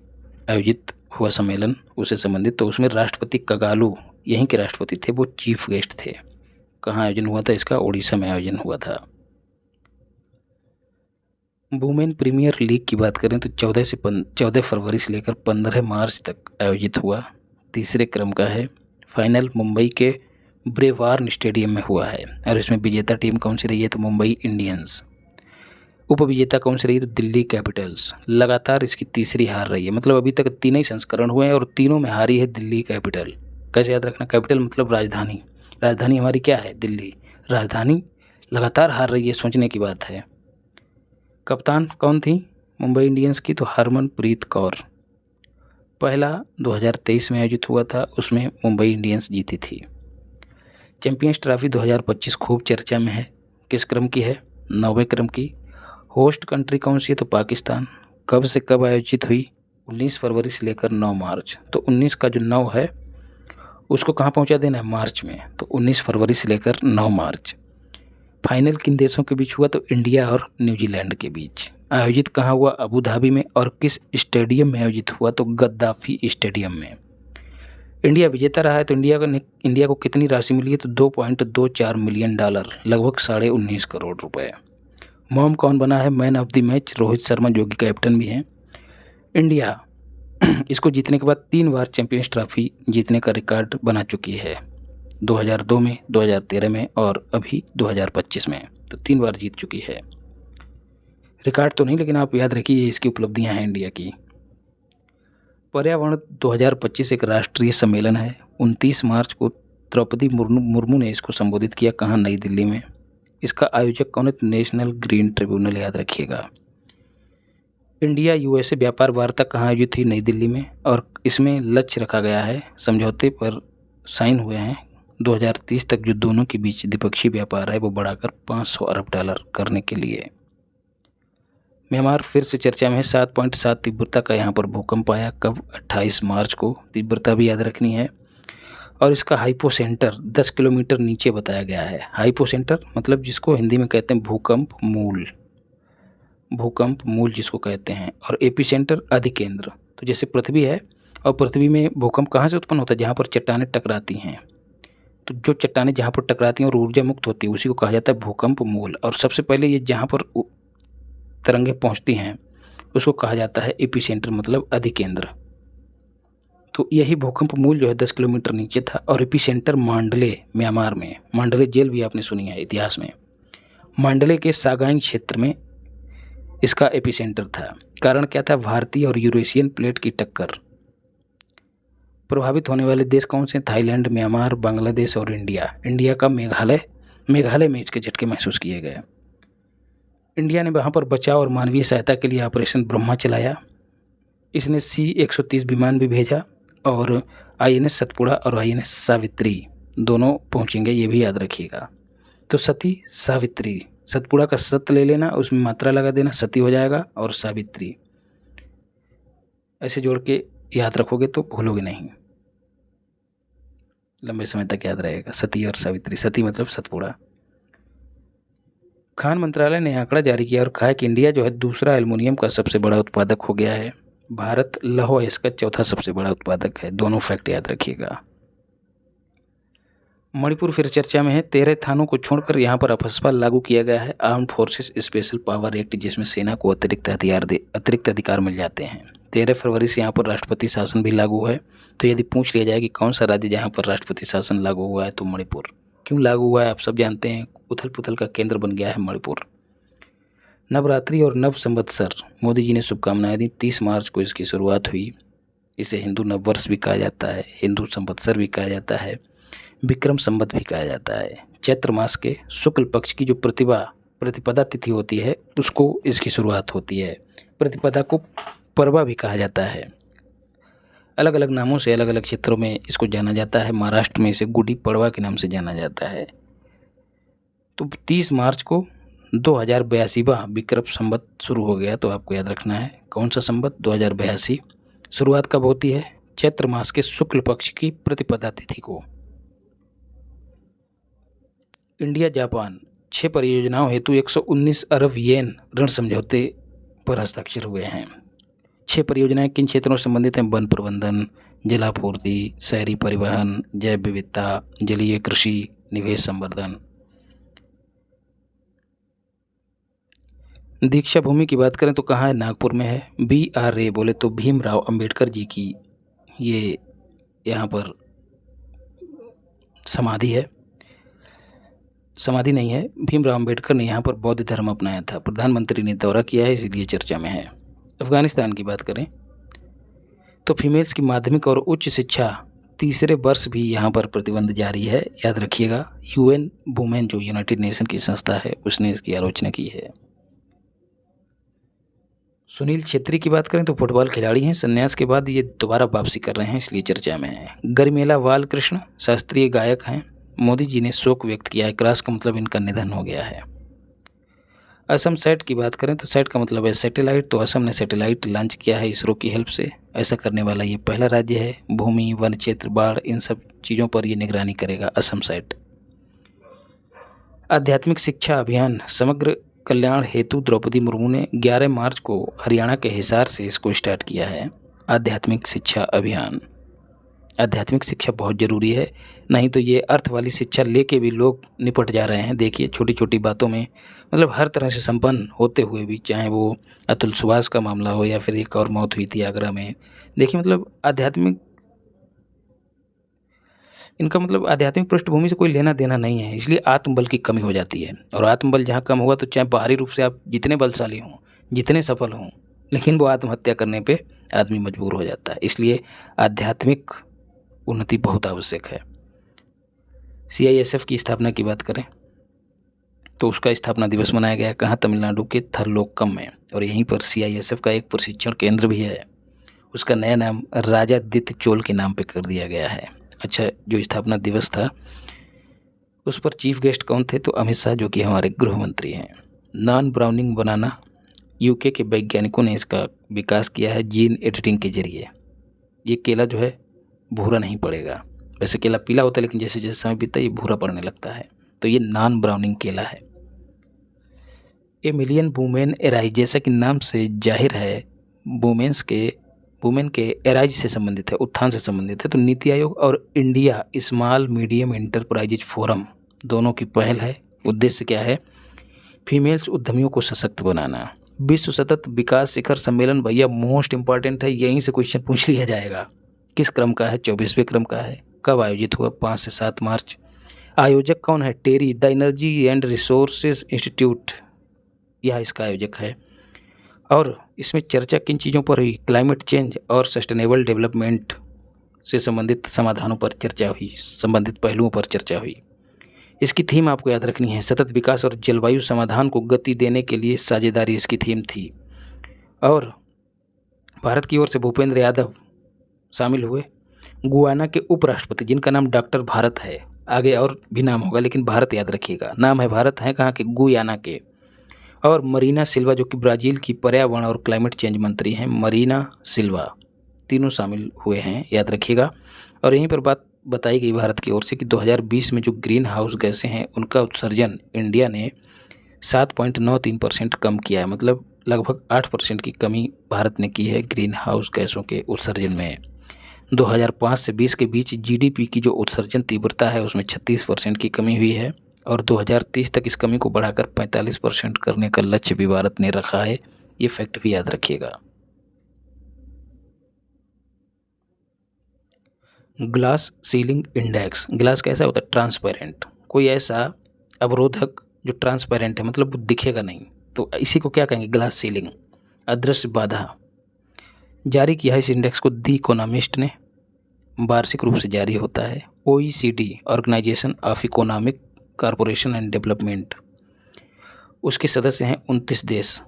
आयोजित हुआ सम्मेलन, उससे संबंधित, तो उसमें राष्ट्रपति कगालू यहीं के राष्ट्रपति थे, वो चीफ गेस्ट थे। कहाँ आयोजन हुआ था इसका, उड़ीसा में आयोजन हुआ था। वुमेन प्रीमियर लीग की बात करें तो 14 फरवरी से लेकर 15 मार्च तक आयोजित हुआ। तीसरे क्रम का है। फाइनल मुंबई के ब्रेवार्न स्टेडियम में हुआ है, और इसमें विजेता टीम कौन सी रही है, तो मुंबई इंडियंस। उपविजेता कौन सी रही, तो दिल्ली कैपिटल्स। लगातार इसकी तीसरी हार रही है, मतलब अभी तक 3 ही संस्करण हुए हैं और तीनों में हारी है दिल्ली कैपिटल। कैसे याद रखना, कैपिटल मतलब राजधानी, राजधानी हमारी क्या है, दिल्ली। राजधानी लगातार हार रही है, सोचने की बात है। कप्तान कौन थी मुंबई इंडियंस की, तो हरमनप्रीत कौर। पहला 2023 में आयोजित हुआ था, उसमें मुंबई इंडियंस जीती थी। चैंपियंस ट्रॉफी 2025 खूब चर्चा में है। किस क्रम की है, 9वें क्रम की। होस्ट कंट्री कौन सी है, तो पाकिस्तान। कब से कब आयोजित हुई, 19 फरवरी से लेकर 9 मार्च। तो 19 का जो 9 है उसको कहाँ पहुँचा देना है, मार्च में। तो 19 फरवरी से लेकर 9 मार्च। फाइनल किन देशों के बीच हुआ, तो इंडिया और न्यूजीलैंड के बीच। आयोजित कहाँ हुआ, अबू धाबी में। और किस स्टेडियम में आयोजित हुआ, तो गद्दाफी स्टेडियम में। इंडिया विजेता रहा है, तो इंडिया को कितनी राशि मिली है, तो $2.24 मिलियन, लगभग 19.5 करोड़ रुपए। मॉम कौन बना है man of the match, Rohit Sharma जो कि कैप्टन भी हैं। इंडिया इसको जीतने के बाद 3 बार चैंपियंस ट्रॉफी जीतने का रिकॉर्ड बना चुकी है, 2002 में, 2013 में और अभी 2025 में, तो 3 बार जीत चुकी है। रिकॉर्ड तो नहीं, लेकिन आप याद रखिए इसकी उपलब्धियां हैं इंडिया की। पर्यावरण 2025 एक राष्ट्रीय सम्मेलन है। 29 मार्च को द्रौपदी मुर्मू ने इसको संबोधित किया, कहाँ, नई दिल्ली में। इसका आयोजक कौन है, नेशनल ग्रीन ट्रिब्यूनल, याद रखिएगा। इंडिया USA व्यापार वार्ता कहाँ आयोजित हुई, नई दिल्ली में। और इसमें लक्ष्य रखा गया है, समझौते पर साइन हुए हैं, 2030 तक जो दोनों के बीच द्विपक्षीय व्यापार है वो बढ़ाकर $500 अरब करने के लिए। म्यांमार फिर से चर्चा में है। 7.7 तीव्रता का यहाँ पर भूकंप आया, कब, 28 मार्च को। तीव्रता भी याद रखनी है। और इसका हाइपोसेंटर 10 किलोमीटर नीचे बताया गया है। हाइपोसेंटर मतलब जिसको हिंदी में कहते हैं भूकंप मूल, भूकंप मूल जिसको कहते हैं। और एपिसेंटर अधिकेंद्र, तो जैसे पृथ्वी है और पृथ्वी में भूकंप कहाँ से उत्पन्न होता है, जहाँ पर चट्टानें टकराती हैं। तो जो चट्टानें जहाँ पर टकराती हैं और ऊर्जा मुक्त होती है उसी को कहा जाता है भूकंप मूल। और सबसे पहले ये जहाँ पर तरंगें पहुँचती हैं उसको कहा जाता है एपिसेंटर, मतलब अधिकेंद्र। तो यही भूकंप मूल जो है 10 किलोमीटर नीचे था। और एपिसेंटर मांडले, म्यांमार में। मांडले जेल भी आपने सुनी है इतिहास में। मांडले के सागाइंग क्षेत्र में इसका एपिसेंटर था। कारण क्या था, भारतीय और यूरेशियन प्लेट की टक्कर। प्रभावित होने वाले देश कौन से, थाईलैंड, म्यांमार, बांग्लादेश और इंडिया। इंडिया का मेघालय में इसके झटके महसूस किए गए। इंडिया ने वहाँ पर बचाव और मानवीय सहायता के लिए ऑपरेशन ब्रह्मा चलाया। इसने C-130 विमान भी भेजा और INS सतपुड़ा और INS सावित्री दोनों पहुँचेंगे, ये भी याद रखिएगा। तो सती सावित्री, सतपुड़ा का सत ले लेना, उसमें मात्रा लगा देना, सती हो जाएगा, और सावित्री ऐसे जोड़ के याद रखोगे तो भूलोगे नहीं, लंबे समय तक याद रहेगा। सती और सावित्री, सती मतलब सतपुड़ा। खान मंत्रालय ने आंकड़ा जारी किया और कहा कि इंडिया जो है दूसरा एल्युमिनियम का सबसे बड़ा उत्पादक हो गया है। भारत लौह अयस्क का चौथा सबसे बड़ा उत्पादक है। दोनों फैक्ट याद रखिएगा। मणिपुर फिर चर्चा में है। 13 थानों को छोड़कर यहाँ पर अपस्पा लागू किया गया है। Armed forces special power act, जिसमें सेना को अतिरिक्त अधिकार मिल जाते हैं। 13 फरवरी से यहाँ पर राष्ट्रपति शासन भी लागू है। तो यदि पूछ लिया जाए कि कौन सा राज्य जहाँ पर राष्ट्रपति शासन लागू हुआ है, तो मणिपुर। क्यों लागू हुआ है आप सब जानते हैं। उथल पुथल का केंद्र बन गया है मणिपुर। नवरात्रि और नव संवत्सर, मोदी जी ने शुभकामनाएं दी। 30 मार्च को इसकी शुरुआत हुई। इसे हिंदू नववर्ष भी कहा जाता है, हिंदू संवत्सर भी कहा जाता है, विक्रम संवत भी कहा जाता है। चैत्र मास के शुक्ल पक्ष की जो प्रतिपदा तिथि होती है, उसको इसकी शुरुआत होती है। प्रतिपदा को परवा भी कहा जाता है। अलग अलग नामों से अलग अलग क्षेत्रों में इसको जाना जाता है। महाराष्ट्र में इसे गुड़ी पड़वा के नाम से जाना जाता है। तो 30 मार्च को 2082वां विक्रम संवत शुरू हो गया। तो आपको याद रखना है कौन सा संवत, 2082। शुरुआत कब होती है? चैत्र मास के शुक्ल पक्ष की प्रतिपदा तिथि को। इंडिया जापान 6 परियोजनाओं हेतु 119 अरब येन ऋण समझौते पर हस्ताक्षर हुए हैं। 6 परियोजनाएं किन क्षेत्रों से संबंधित हैं? वन प्रबंधन, जलापूर्ति, शहरी परिवहन, जैव विविधता, जलीय कृषि, निवेश संवर्धन। दीक्षा भूमि की बात करें तो कहाँ है? नागपुर में है। BRA बोले तो भीमराव अंबेडकर जी की ये यहाँ पर समाधि है। समाधि नहीं है, भीमराव अंबेडकर ने यहाँ पर बौद्ध धर्म अपनाया था। प्रधानमंत्री ने दौरा किया है, इसीलिए चर्चा में है। अफगानिस्तान की बात करें तो फीमेल्स की माध्यमिक और उच्च शिक्षा तीसरे वर्ष भी यहाँ पर प्रतिबंध जारी है। याद रखिएगा। UN वुमेन जो यूनाइटेड नेशन की संस्था है, उसने इसकी आलोचना की है। सुनील छेत्री की बात करें तो फुटबॉल खिलाड़ी हैं। संन्यास के बाद ये दोबारा वापसी कर रहे हैं, इसलिए चर्चा में है। गरिमेला बालकृष्ण शास्त्रीय गायक हैं। मोदी जी ने शोक व्यक्त किया है। क्रॉस का मतलब इनका निधन हो गया है। असम सैट की बात करें तो सैट का मतलब है सैटेलाइट। तो असम ने सैटेलाइट लॉन्च किया है इसरो की हेल्प से। ऐसा करने वाला ये पहला राज्य है। भूमि, वन क्षेत्र, बाढ़, इन सब चीज़ों पर ये निगरानी करेगा असम सैट। आध्यात्मिक शिक्षा अभियान समग्र कल्याण हेतु द्रौपदी मुर्मू ने 11 मार्च को हरियाणा के हिसार से इसको स्टार्ट किया है। आध्यात्मिक शिक्षा अभियान। आध्यात्मिक शिक्षा बहुत ज़रूरी है, नहीं तो ये अर्थ वाली शिक्षा लेके भी लोग निपट जा रहे हैं। देखिए छोटी छोटी बातों में मतलब हर तरह से संपन्न होते हुए भी, चाहे वो अतुल सुभाष का मामला हो या फिर एक और मौत हुई थी आगरा में। देखिए मतलब आध्यात्मिक, इनका मतलब आध्यात्मिक पृष्ठभूमि से कोई लेना देना नहीं है। इसलिए आत्मबल की कमी हो जाती है। और आत्मबल जहाँ कम होगा तो चाहे बाहरी रूप से आप जितने बलशाली हों, जितने सफल हों, लेकिन वो आत्महत्या करने पे आदमी मजबूर हो जाता है। इसलिए आध्यात्मिक उन्नति बहुत आवश्यक है। CISF की स्थापना की बात करें तो उसका स्थापना दिवस मनाया गया कहाँ? तमिलनाडु के थरलोक्कम में। और यहीं पर CISF का एक प्रशिक्षण केंद्र भी है। उसका नया नाम राजादित्य चोल के नाम पे कर दिया गया है। अच्छा, जो स्थापना दिवस था उस पर चीफ गेस्ट कौन थे? तो अमित शाह, जो कि हमारे गृह मंत्री हैं। नॉन ब्राउनिंग बनाना UK के वैज्ञानिकों ने इसका विकास किया है जीन एडिटिंग के जरिए। ये केला जो है भूरा नहीं पड़ेगा। वैसे केला पीला होता है, लेकिन जैसे जैसे समय बीतता है ये भूरा पड़ने लगता है। तो ये नॉन ब्राउनिंग केला है। ए मिलियन वुमेन एराइज, जैसा कि नाम से जाहिर है वुमेन के एराइज से संबंधित है, उत्थान से संबंधित है। तो नीति आयोग और India small medium enterprises forum दोनों की पहल है। उद्देश्य क्या है? फीमेल्स उद्यमियों को सशक्त बनाना। विश्व सतत विकास शिखर सम्मेलन भैया मोस्ट इंपॉर्टेंट है। यहीं से क्वेश्चन पूछ लिया जाएगा। किस क्रम का है? 24वें क्रम का है। कब आयोजित हुआ? 5 से 7 मार्च। आयोजक कौन है? TERI the energy and resources institute, यह इसका आयोजक है। और इसमें चर्चा किन चीज़ों पर हुई? क्लाइमेट चेंज और सस्टेनेबल डेवलपमेंट से संबंधित समाधानों पर चर्चा हुई, संबंधित पहलुओं पर चर्चा हुई। इसकी थीम आपको याद रखनी है, सतत विकास और जलवायु समाधान को गति देने के लिए साझेदारी इसकी थीम थी। और भारत की ओर से भूपेंद्र यादव शामिल हुए। गुयाना के उपराष्ट्रपति, जिनका नाम डॉक्टर भारत है, आगे और भी नाम होगा लेकिन भारत याद रखिएगा, नाम है भारत, है कहाँ के? गुयाना के। और मरीना सिल्वा, जो कि ब्राज़ील की पर्यावरण और क्लाइमेट चेंज मंत्री हैं, मरीना सिल्वा, तीनों शामिल हुए हैं, याद रखिएगा। और यहीं पर बात बताई गई भारत की ओर से कि 2020 में जो ग्रीन हाउस गैसें हैं उनका उत्सर्जन इंडिया ने 7.93% कम किया है। मतलब लगभग 8% की कमी भारत ने की है ग्रीन हाउस गैसों के उत्सर्जन में। 2005 से 20 के बीच जीडीपी की जो उत्सर्जन तीव्रता है उसमें 36% की कमी हुई है और 2030 तक इस कमी को बढ़ाकर 45% करने का लक्ष्य भी भारत ने रखा है। ये फैक्ट भी याद रखिएगा। Glass ceiling index. ग्लास कैसा होता है? ट्रांसपेरेंट। कोई ऐसा अवरोधक जो ट्रांसपेरेंट है, मतलब वो दिखेगा नहीं, तो इसी को क्या कहेंगे? ग्लास सीलिंग, अदृश्य बाधा। जारी किया है इस इंडेक्स को दी इकोनॉमिस्ट ने, वार्षिक रूप से जारी होता है। OECD organisation of economic corporation and development, उसके सदस्य हैं 29 देश।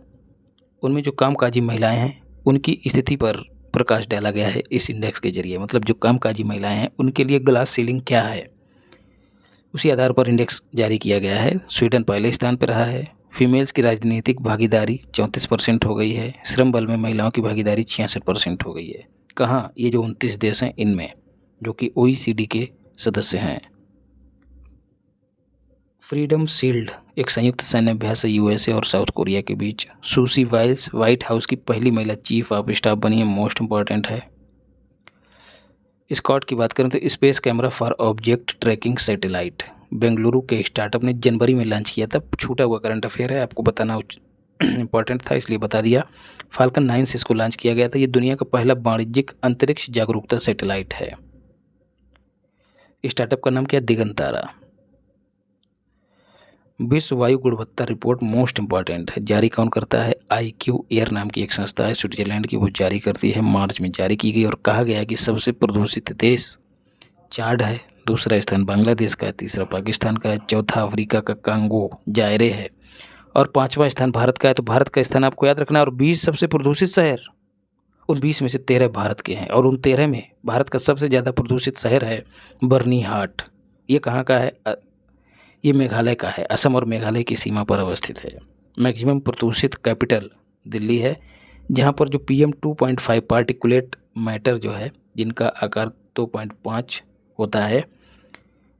उनमें जो कामकाजी महिलाएं हैं उनकी स्थिति पर प्रकाश डाला गया है इस इंडेक्स के जरिए। मतलब जो कामकाजी महिलाएं हैं उनके लिए ग्लास सीलिंग क्या है, उसी आधार पर इंडेक्स जारी किया गया है। स्वीडन पहले स्थान पर रहा है। फीमेल्स की राजनीतिक भागीदारी 34% हो गई है। श्रम बल में महिलाओं की भागीदारी 66% हो गई है। कहाँ? ये जो 29 देश हैं इनमें, जो कि OECD के सदस्य हैं। फ्रीडम शील्ड एक संयुक्त सैन्य अभ्यास है USA और साउथ कोरिया के बीच। सूसी वाइल्स व्हाइट हाउस की पहली महिला चीफ ऑफ स्टाफ बनी है, मोस्ट इंपॉर्टेंट है। स्कॉट की बात करें तो space camera for object tracking satellite Bengaluru के स्टार्टअप ने जनवरी में लॉन्च किया था। छूटा हुआ करंट अफेयर है, आपको बताना इंपॉर्टेंट था इसलिए बता दिया। फाल्कन 9 से इसको लॉन्च किया गया था। ये दुनिया का पहला वाणिज्यिक अंतरिक्ष जागरूकता सैटेलाइट है। स्टार्टअप का नाम क्या? दिगंतारा। विश्व वायु गुणवत्ता रिपोर्ट मोस्ट इंपॉर्टेंट है, जारी कौन करता है? IQ एयर नाम की एक संस्था है स्विट्जरलैंड की, वो जारी करती है। मार्च में जारी की गई और कहा गया कि सबसे प्रदूषित देश चाड है, दूसरा स्थान बांग्लादेश का है, तीसरा पाकिस्तान का है, चौथा अफ्रीका का कांगो जायरे है और पांचवा स्थान भारत का है। तो भारत का स्थान आपको याद रखना है। और 20 सबसे प्रदूषित शहर, उन 20 में से 13 भारत के हैं और उन 13 में भारत का सबसे ज़्यादा प्रदूषित शहर है बर्नीहाट। ये कहाँ का है? ये मेघालय का है, असम और मेघालय की सीमा पर अवस्थित है। मैक्सिमम प्रदूषित कैपिटल दिल्ली है, जहाँ पर जो PM 2.5 पार्टिकुलेट मैटर जो है, जिनका आकार 2.5 होता है,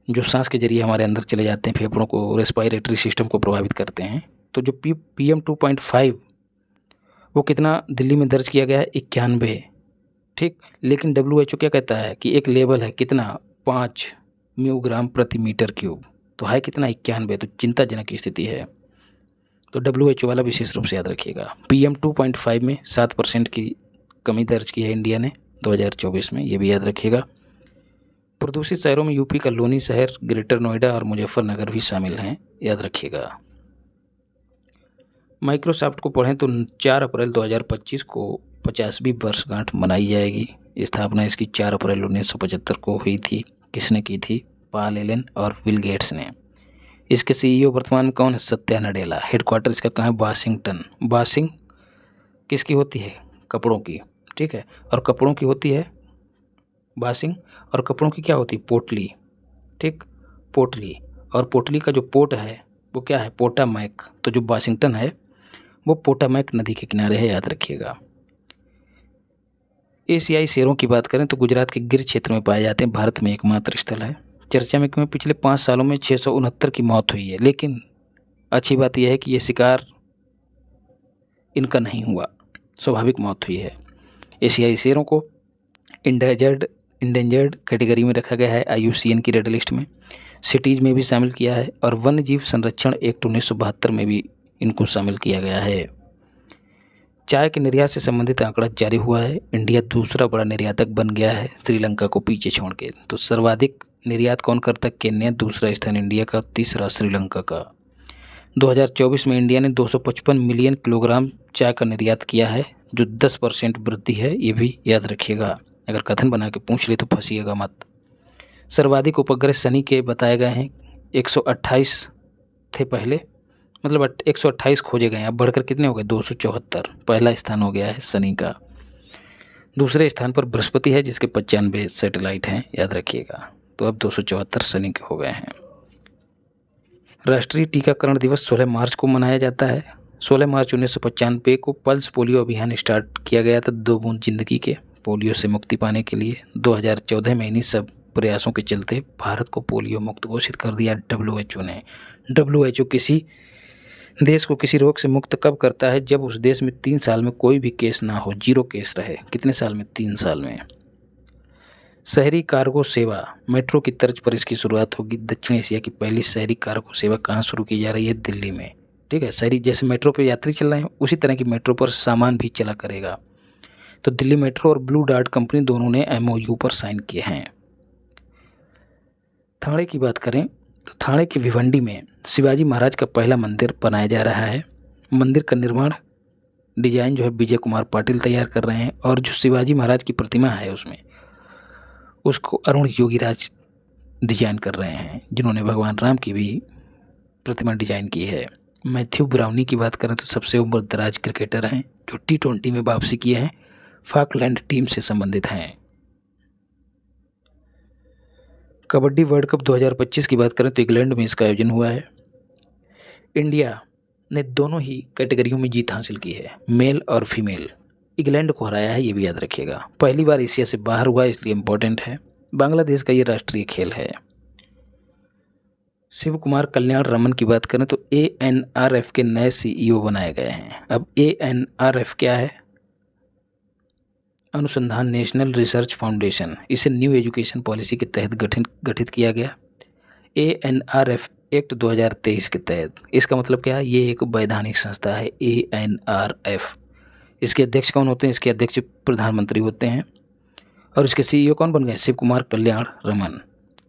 जो सांस के जरिए हमारे अंदर चले जाते हैं, फेफड़ों को, रेस्पिरेटरी सिस्टम को प्रभावित करते हैं। तो जो PM 2.5 वो कितना दिल्ली में दर्ज किया गया है? 91। ठीक, लेकिन WHO क्या कहता है कि एक लेवल है कितना? 5 म्यूग्राम प्रति मीटर क्यूब, तो है कितना? 91। तो चिंताजनक स्थिति है। तो WHO वाला विशेष रूप से याद रखिएगा। PM 2.5 में 7% की कमी दर्ज की है इंडिया ने 2024 में, ये भी याद रखिएगा। प्रदूषित शहरों में यूपी का लोनी शहर, ग्रेटर नोएडा और मुजफ्फरनगर भी शामिल हैं, याद रखिएगा। माइक्रोसॉफ्ट को पढ़ें तो 4 अप्रैल 2025 को 50वीं वर्षगांठ मनाई जाएगी। स्थापना इसकी 4 अप्रैल 1975 को हुई थी। किसने की थी? पॉल एलन और बिल गेट्स ने। इसके CEO वर्तमान में कौन है? सत्या नडेला। हेडक्वार्टर इसका कहाँ है? वाशिंगटन। वाशिंग किसकी होती है? कपड़ों की, ठीक है। और कपड़ों की होती है वाशिंग, और कपड़ों की क्या होती है? पोटली, ठीक, पोटली। और पोटली का जो पोर्ट है वो क्या है? पोटामैक। तो जो वाशिंगटन है वो पोटामैक नदी के किनारे है, याद रखिएगा। एशियाई शेरों की बात करें तो गुजरात के गिर क्षेत्र में पाए जाते हैं, भारत में एकमात्र स्थल है। चर्चा में क्यों? पिछले 5 सालों में 669 की मौत हुई है, लेकिन अच्छी बात यह है कि ये शिकार इनका नहीं हुआ, स्वाभाविक मौत हुई है। एशियाई शेरों को इंडेंजर्ड कैटेगरी में रखा गया है IUCN की रेड लिस्ट में। सिटीज़ में भी शामिल किया है और वन्य जीव संरक्षण एक्ट 1972 में भी इनको शामिल किया गया है। चाय के निर्यात से संबंधित आंकड़ा जारी हुआ है। इंडिया दूसरा बड़ा निर्यातक बन गया है श्रीलंका को पीछे छोड़ के। तो सर्वाधिक निर्यात कौन करता है? केन्या, दूसरा स्थान इंडिया का, तीसरा श्रीलंका का। 2024 में इंडिया ने 255 मिलियन किलोग्राम चाय का निर्यात किया है, जो 10% वृद्धि है, ये भी याद रखिएगा। अगर कथन बना के पूछ ले तो फंसिएगा मत। सर्वाधिक उपग्रह शनि के बताए गए हैं, 128 थे पहले, मतलब 128 खोजे गए हैं, अब बढ़कर कितने हो गए? 274। पहला स्थान हो गया है शनि का। दूसरे स्थान पर बृहस्पति है जिसके 95 सैटेलाइट हैं, याद रखिएगा। तो अब 274 शनि के हो गए हैं। राष्ट्रीय टीकाकरण दिवस 16 मार्च को मनाया जाता है। 16 मार्च 1995 को पल्स पोलियो अभियान स्टार्ट किया गया था, 2 बूंद जिंदगी के पोलियो से मुक्ति पाने के लिए। 2014 में इन्हीं सब प्रयासों के चलते भारत को पोलियो मुक्त घोषित कर दिया WHO ने। WHO किसी देश को किसी रोग से मुक्त कब करता है? जब उस देश में 3 साल में कोई भी केस ना हो, 0 केस रहे। कितने साल में? 3 साल में। शहरी कार्गो सेवा मेट्रो की तर्ज पर इसकी शुरुआत होगी। दक्षिण एशिया की पहली शहरी कार्गो सेवा कहाँ शुरू की जा रही है? दिल्ली में। ठीक है, शहरी जैसे मेट्रो पर यात्री चल रहे हैं उसी तरह की मेट्रो पर सामान भी चला करेगा। तो दिल्ली मेट्रो और ब्लू डार्ट कंपनी दोनों ने MOU पर साइन किए हैं। थाने की बात करें तो थाने की भिवंडी में शिवाजी महाराज का पहला मंदिर बनाया जा रहा है। मंदिर का निर्माण डिजाइन जो है विजय कुमार पाटिल तैयार कर रहे हैं और जो शिवाजी महाराज की प्रतिमा है उसको अरुण योगीराज डिजाइन कर रहे हैं, जिन्होंने भगवान राम की भी प्रतिमा डिजाइन की है। मैथ्यू ब्राउनी की बात करें तो सबसे उम्र दराज क्रिकेटर हैं जो T20 में वापसी किए हैं, फॉकलैंड टीम से संबंधित हैं। कबड्डी वर्ल्ड कप 2025 की बात करें तो इंग्लैंड में इसका आयोजन हुआ है। इंडिया ने दोनों ही कैटेगरियों में जीत हासिल की है, मेल और फीमेल। इंग्लैंड को हराया है, ये भी याद रखिएगा। पहली बार एशिया से बाहर हुआ इसलिए इम्पोर्टेंट है। बांग्लादेश का ये राष्ट्रीय खेल है। शिव कुमार कल्याण रमन की बात करें तो ANRF के नए CEO बनाए गए हैं। अब ANRF क्या है? अनुसंधान नेशनल रिसर्च फाउंडेशन। इसे न्यू एजुकेशन पॉलिसी के तहत गठित किया गया। ANRF एक्ट 2023 के तहत। इसका मतलब क्या है? ये एक वैधानिक संस्था है ANRF। इसके अध्यक्ष कौन होते हैं? इसके अध्यक्ष प्रधानमंत्री होते हैं और इसके CEO कौन बन गए? शिव कुमार कल्याण रमन।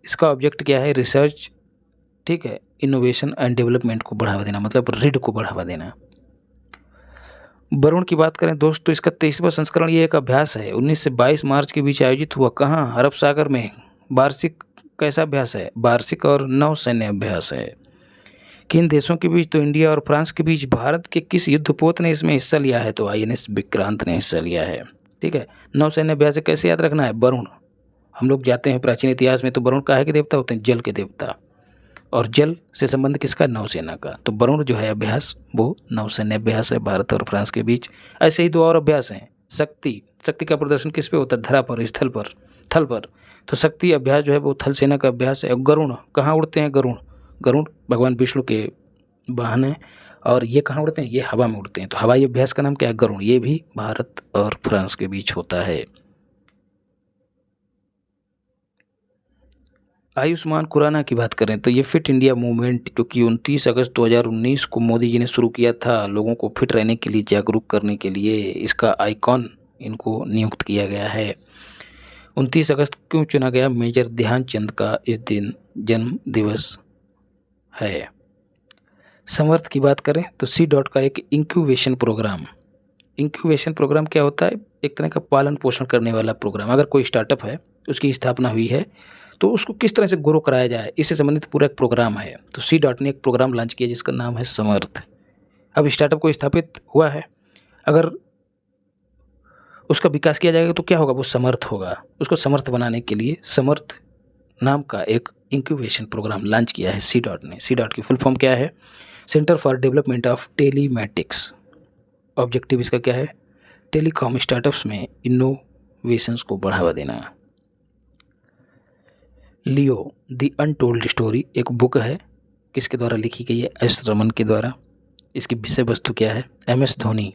इसका ऑब्जेक्ट क्या है? रिसर्च, ठीक है, इनोवेशन एंड डेवलपमेंट को बढ़ावा देना, मतलब रीड को बढ़ावा देना। वरुण की बात करें दोस्त तो इसका 23वां संस्करण ये एक अभ्यास है। 19 से 22 मार्च के बीच आयोजित हुआ। कहाँ? अरब सागर में। वार्षिक कैसा अभ्यास है? वार्षिक और नौसैन्य अभ्यास है। किन देशों के बीच? तो इंडिया और फ्रांस के बीच। भारत के किस युद्धपोत ने इसमें हिस्सा लिया है? तो INS विक्रांत ने हिस्सा लिया है। ठीक है, नौसैन्य अभ्यास कैसे याद रखना है? वरुण। हम लोग जाते हैं प्राचीन इतिहास में तो वरुण काहे के देवता होते हैं? जल के देवता। और जल से संबंध किसका? नौसेना का। तो वरुण जो है अभ्यास वो नौसैन्य अभ्यास है भारत और फ्रांस के बीच। ऐसे ही 2 और अभ्यास हैं। शक्ति का प्रदर्शन किस पे होता है? धरा पर, स्थल पर, थल पर। तो शक्ति अभ्यास जो है वो थल सेना का अभ्यास है। गरुण कहाँ उड़ते हैं? गरुण भगवान विष्णु के वाहन हैं और ये कहाँ उड़ते हैं? ये हवा में उड़ते हैं। तो हवाई अभ्यास का नाम क्या है? गरुण। ये भी भारत और फ्रांस के बीच होता है। आयुष्मान खुराना की बात करें तो ये फिट इंडिया मूवमेंट जो कि 29 अगस्त 2019 को मोदी जी ने शुरू किया था, लोगों को फिट रहने के लिए जागरूक करने के लिए, इसका आइकॉन इनको नियुक्त किया गया है। 29 अगस्त क्यों चुना गया? मेजर ध्यानचंद का इस दिन जन्म दिवस है। समर्थ की बात करें तो C. का एक इंक्यूबेशन प्रोग्राम क्या होता है? एक तरह का पालन पोषण करने वाला प्रोग्राम। अगर कोई स्टार्टअप है, उसकी स्थापना हुई है तो उसको किस तरह से ग्रो कराया जाए, इससे संबंधित पूरा एक प्रोग्राम है। तो C. ने एक प्रोग्राम लॉन्च किया जिसका नाम है समर्थ। अब स्टार्टअप को स्थापित हुआ है, अगर उसका विकास किया जाएगा तो क्या होगा? वो समर्थ होगा। उसको समर्थ बनाने के लिए समर्थ नाम का एक इंक्यूबेशन प्रोग्राम लॉन्च किया है C. ने। C. की फुल फॉर्म क्या है? Centre for development of telematics. Objective इसका क्या है? टेलीकॉम स्टार्टअप्स में इनोवेशंस को बढ़ावा देना। लियो द अनटोल्ड स्टोरी एक बुक है, किसके द्वारा लिखी गई है? S. रमन के द्वारा। इसकी विषय वस्तु क्या है? MS धोनी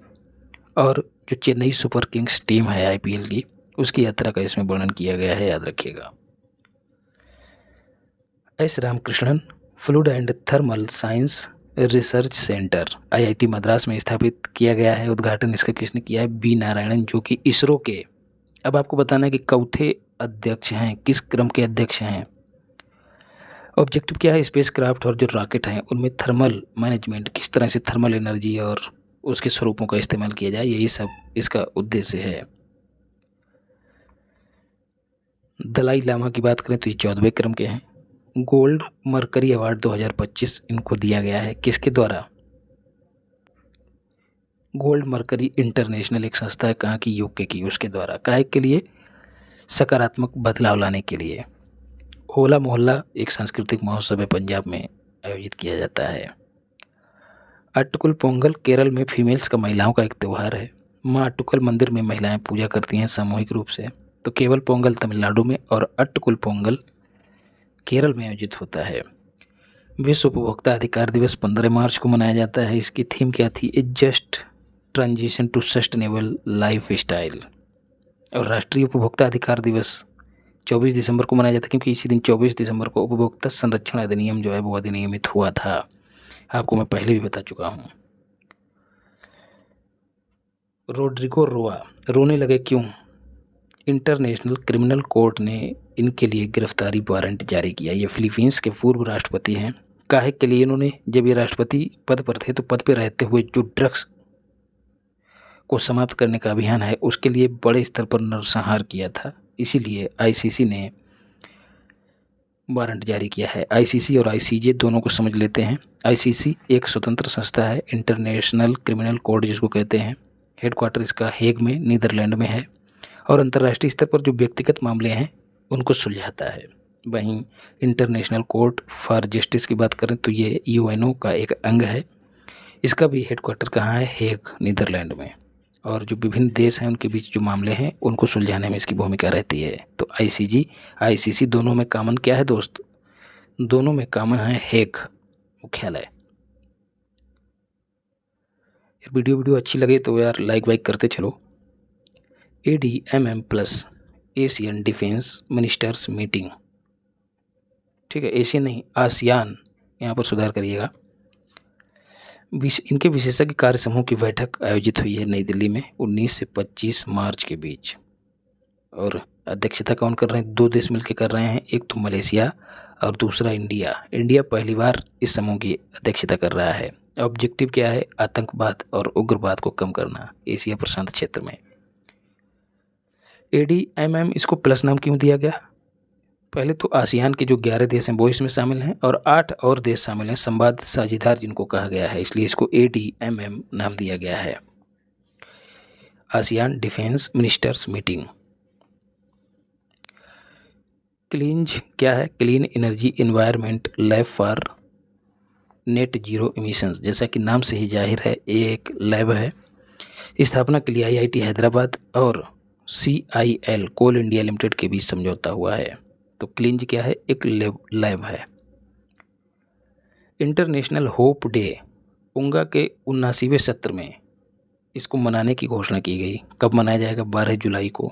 और जो चेन्नई सुपर किंग्स टीम है IPL की, उसकी यात्रा का इसमें वर्णन किया गया है, याद रखिएगा। S. Ramakrishnan fluid and thermal science research centre IIT Madras में स्थापित किया गया है। उद्घाटन इसका किसने किया है? B. नारायणन, जो कि इसरो के, अब आपको बताना है कि चौथे अध्यक्ष हैं, किस क्रम के अध्यक्ष हैं। ऑब्जेक्टिव क्या है? स्पेस क्राफ्ट और जो रॉकेट हैं उनमें थर्मल मैनेजमेंट, किस तरह से थर्मल एनर्जी और उसके स्वरूपों का इस्तेमाल किया जाए, यही सब इसका उद्देश्य है। दलाई लामा की बात करें तो ये 14वें क्रम के हैं। गोल्ड मरकरी अवार्ड 2025 इनको दिया गया है, किसके द्वारा? गोल्ड मरकरी इंटरनेशनल एक संस्था है, कहाँ की? UK की, उसके द्वारा। काहे के लिए? सकारात्मक बदलाव लाने के लिए। होला मोहल्ला एक सांस्कृतिक महोत्सव है, पंजाब में आयोजित किया जाता है। अट्टकुल पोंगल केरल में फीमेल्स का, महिलाओं का एक त्यौहार है। माँ अट्टकुल मंदिर में महिलाएं पूजा करती हैं सामूहिक रूप से। तो केवल पोंगल तमिलनाडु में और अट्टकुल पोंगल केरल में आयोजित होता है। विश्व उपभोक्ता अधिकार दिवस 15 मार्च को मनाया जाता है। इसकी थीम क्या थी? A just transition to sustainable lifestyle. और राष्ट्रीय उपभोक्ता अधिकार दिवस 24 दिसंबर को मनाया जाता है, क्योंकि इसी दिन 24 दिसंबर को उपभोक्ता संरक्षण अधिनियम जो है वो अधिनियमित हुआ था। आपको मैं पहले भी बता चुका हूँ। रोड्रिगो रोआ रोने लगे क्यों? इंटरनेशनल क्रिमिनल कोर्ट ने इनके लिए गिरफ्तारी वारंट जारी किया। ये फिलीपींस के पूर्व राष्ट्रपति हैं। काहे के लिए इन्होंने, जब ये राष्ट्रपति पद पर थे तो पद पर रहते हुए जो ड्रग्स को समाप्त करने का अभियान है उसके लिए बड़े स्तर पर नरसंहार किया था, इसीलिए आईसीसी ने वारंट जारी किया है। आईसीसी और आईसीजे दोनों को समझ लेते हैं। आईसीसी एक स्वतंत्र संस्था है, इंटरनेशनल क्रिमिनल कोर्ट जिसको कहते हैं। हेडक्वार्टर इसका हेग में नीदरलैंड में है और अंतर्राष्ट्रीय स्तर पर जो व्यक्तिगत मामले हैं उनको सुलझाता है। वहीं इंटरनेशनल कोर्ट फॉर जस्टिस की बात करें तो ये यूएनओ का एक अंग है। इसका भी हेडक्वार्टर कहाँ है? हेग, नीदरलैंड में। और जो विभिन्न देश हैं उनके बीच जो मामले हैं उनको सुलझाने में इसकी भूमिका रहती है। तो आईसीजी, आईसीसी दोनों में कॉमन क्या है दोस्त? दोनों में कॉमन है हेग मुख्यालय। वीडियो अच्छी लगे तो यार लाइक वाइक करते चलो। ADMM plus Asian defence ministers meeting, ठीक है, एशियन नहीं आसियान, यहाँ पर सुधार करिएगा। इनके विशेषज्ञ कार्य समूह की बैठक आयोजित हुई है नई दिल्ली में 19 से 25 मार्च के बीच। और अध्यक्षता कौन कर रहे हैं? 2 देश मिलकर कर रहे हैं, एक तो मलेशिया और दूसरा इंडिया। इंडिया पहली बार इस समूह की अध्यक्षता कर रहा है। ऑब्जेक्टिव क्या है? आतंकवाद और उग्रवाद को कम करना एशिया प्रशांत क्षेत्र में। ADMM इसको प्लस नाम क्यों दिया गया? पहले तो आसियान के जो 11 देश हैं वो इसमें शामिल हैं और 8 और देश शामिल हैं, संवाद साझेदार जिनको कहा गया है, इसलिए इसको ADMM नाम दिया गया है। ASEAN defence ministers meeting. CLEANZ क्या है? Clean energy environment lab for net zero emissions. जैसा कि नाम से ही जाहिर है ये एक लैब है। स्थापना के लिए IIT हैदराबाद और CIL कोल इंडिया लिमिटेड के बीच समझौता हुआ है। तो क्लींज क्या है? एक लैब है। इंटरनेशनल होप डे उंगा के 79वें सत्र में इसको मनाने की घोषणा की गई। कब मनाया जाएगा? 12 जुलाई को।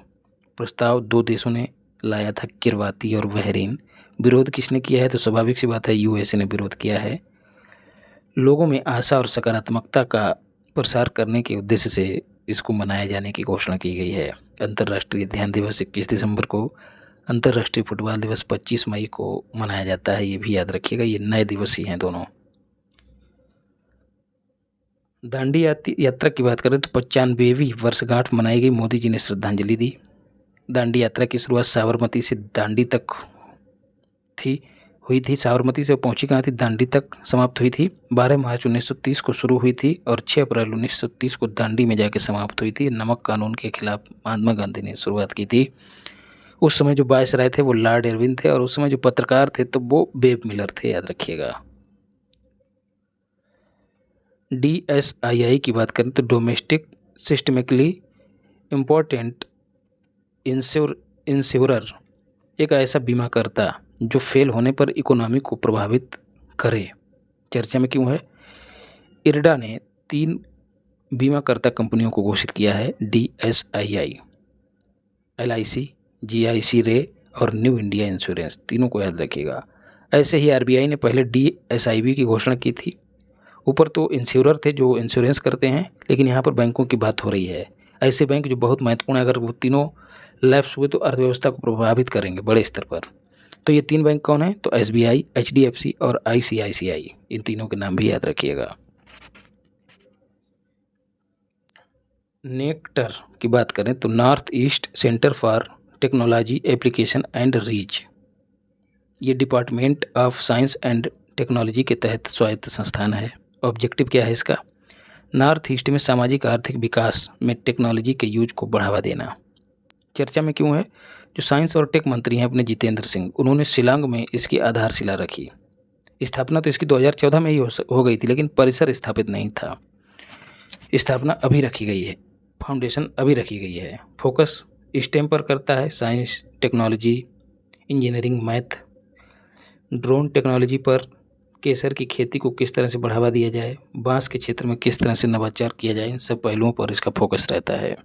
प्रस्ताव 2 देशों ने लाया था, किरवाती और बहरीन। विरोध किसने किया है? तो स्वाभाविक सी बात है USA ने विरोध किया है। लोगों में आशा और सकारात्मकता का प्रसार करने के उद्देश्य से इसको मनाए जाने की घोषणा की गई है। अंतर्राष्ट्रीय ध्यान दिवस 21 दिसंबर को, अंतर्राष्ट्रीय फुटबॉल दिवस 25 मई को मनाया जाता है। ये भी याद रखिएगा, ये नए दिवस ही हैं दोनों। दांडी यात्रा की बात करें तो 95वीं वर्षगांठ मनाई गई। मोदी जी ने श्रद्धांजलि दी। दांडी यात्रा की शुरुआत साबरमती से दांडी तक हुई थी। साबरमती से पहुंची कहाँ थी? दांडी तक समाप्त हुई थी। 12 मार्च 1930 को शुरू हुई थी और 6 अप्रैल 1930 को दांडी में जाके समाप्त हुई थी। नमक कानून के खिलाफ महात्मा गांधी ने शुरुआत की थी। उस समय जो वायसराय थे वो लॉर्ड इरविन थे और उस समय जो पत्रकार थे तो वो वेब मिलर थे, याद रखिएगा। DSII की बात करें तो डोमेस्टिक सिस्टमिकली इम्पोर्टेंट इंश्योरर, एक ऐसा बीमाकर्ता जो फेल होने पर इकोनॉमी को प्रभावित करे। चर्चा में क्यों है? IRDA ने 3 बीमाकर्ता कंपनियों को घोषित किया है, DSII, LIC, GIC रे और न्यू इंडिया इंश्योरेंस, तीनों को याद रखिएगा। ऐसे ही RBI ने पहले DSIB की घोषणा की थी। ऊपर तो इंश्योरर थे जो इंश्योरेंस करते हैं, लेकिन यहाँ पर बैंकों की बात हो रही है। ऐसे बैंक जो बहुत महत्वपूर्ण है, अगर वो तीनों लैप्स हुए तो अर्थव्यवस्था को प्रभावित करेंगे बड़े स्तर पर। तो ये 3 बैंक कौन है? तो SBI, HDFC और ICICI। इन तीनों के नाम भी याद रखिएगा। नेक्टर की बात करें तो north east centre for technology application and reach, ये department of science and technology के तहत स्वायत्त संस्थान है। ऑब्जेक्टिव क्या है इसका? नॉर्थ ईस्ट में सामाजिक आर्थिक विकास में टेक्नोलॉजी के यूज को बढ़ावा देना। चर्चा में क्यों है? जो साइंस और टेक मंत्री हैं अपने जितेंद्र सिंह, उन्होंने शिलांग में इसकी आधारशिला रखी। स्थापना तो इसकी 2014 में ही हो गई थी, लेकिन परिसर स्थापित नहीं था। स्थापना अभी रखी गई है, फाउंडेशन अभी रखी गई है। फोकस स्टेम पर करता है, science, technology, engineering, math, drone technology पर केसर की खेती को किस तरह से बढ़ावा दिया जाए, बांस के क्षेत्र में किस तरह से नवाचार किया जाए, इन सब पहलुओं पर इसका फोकस रहता है।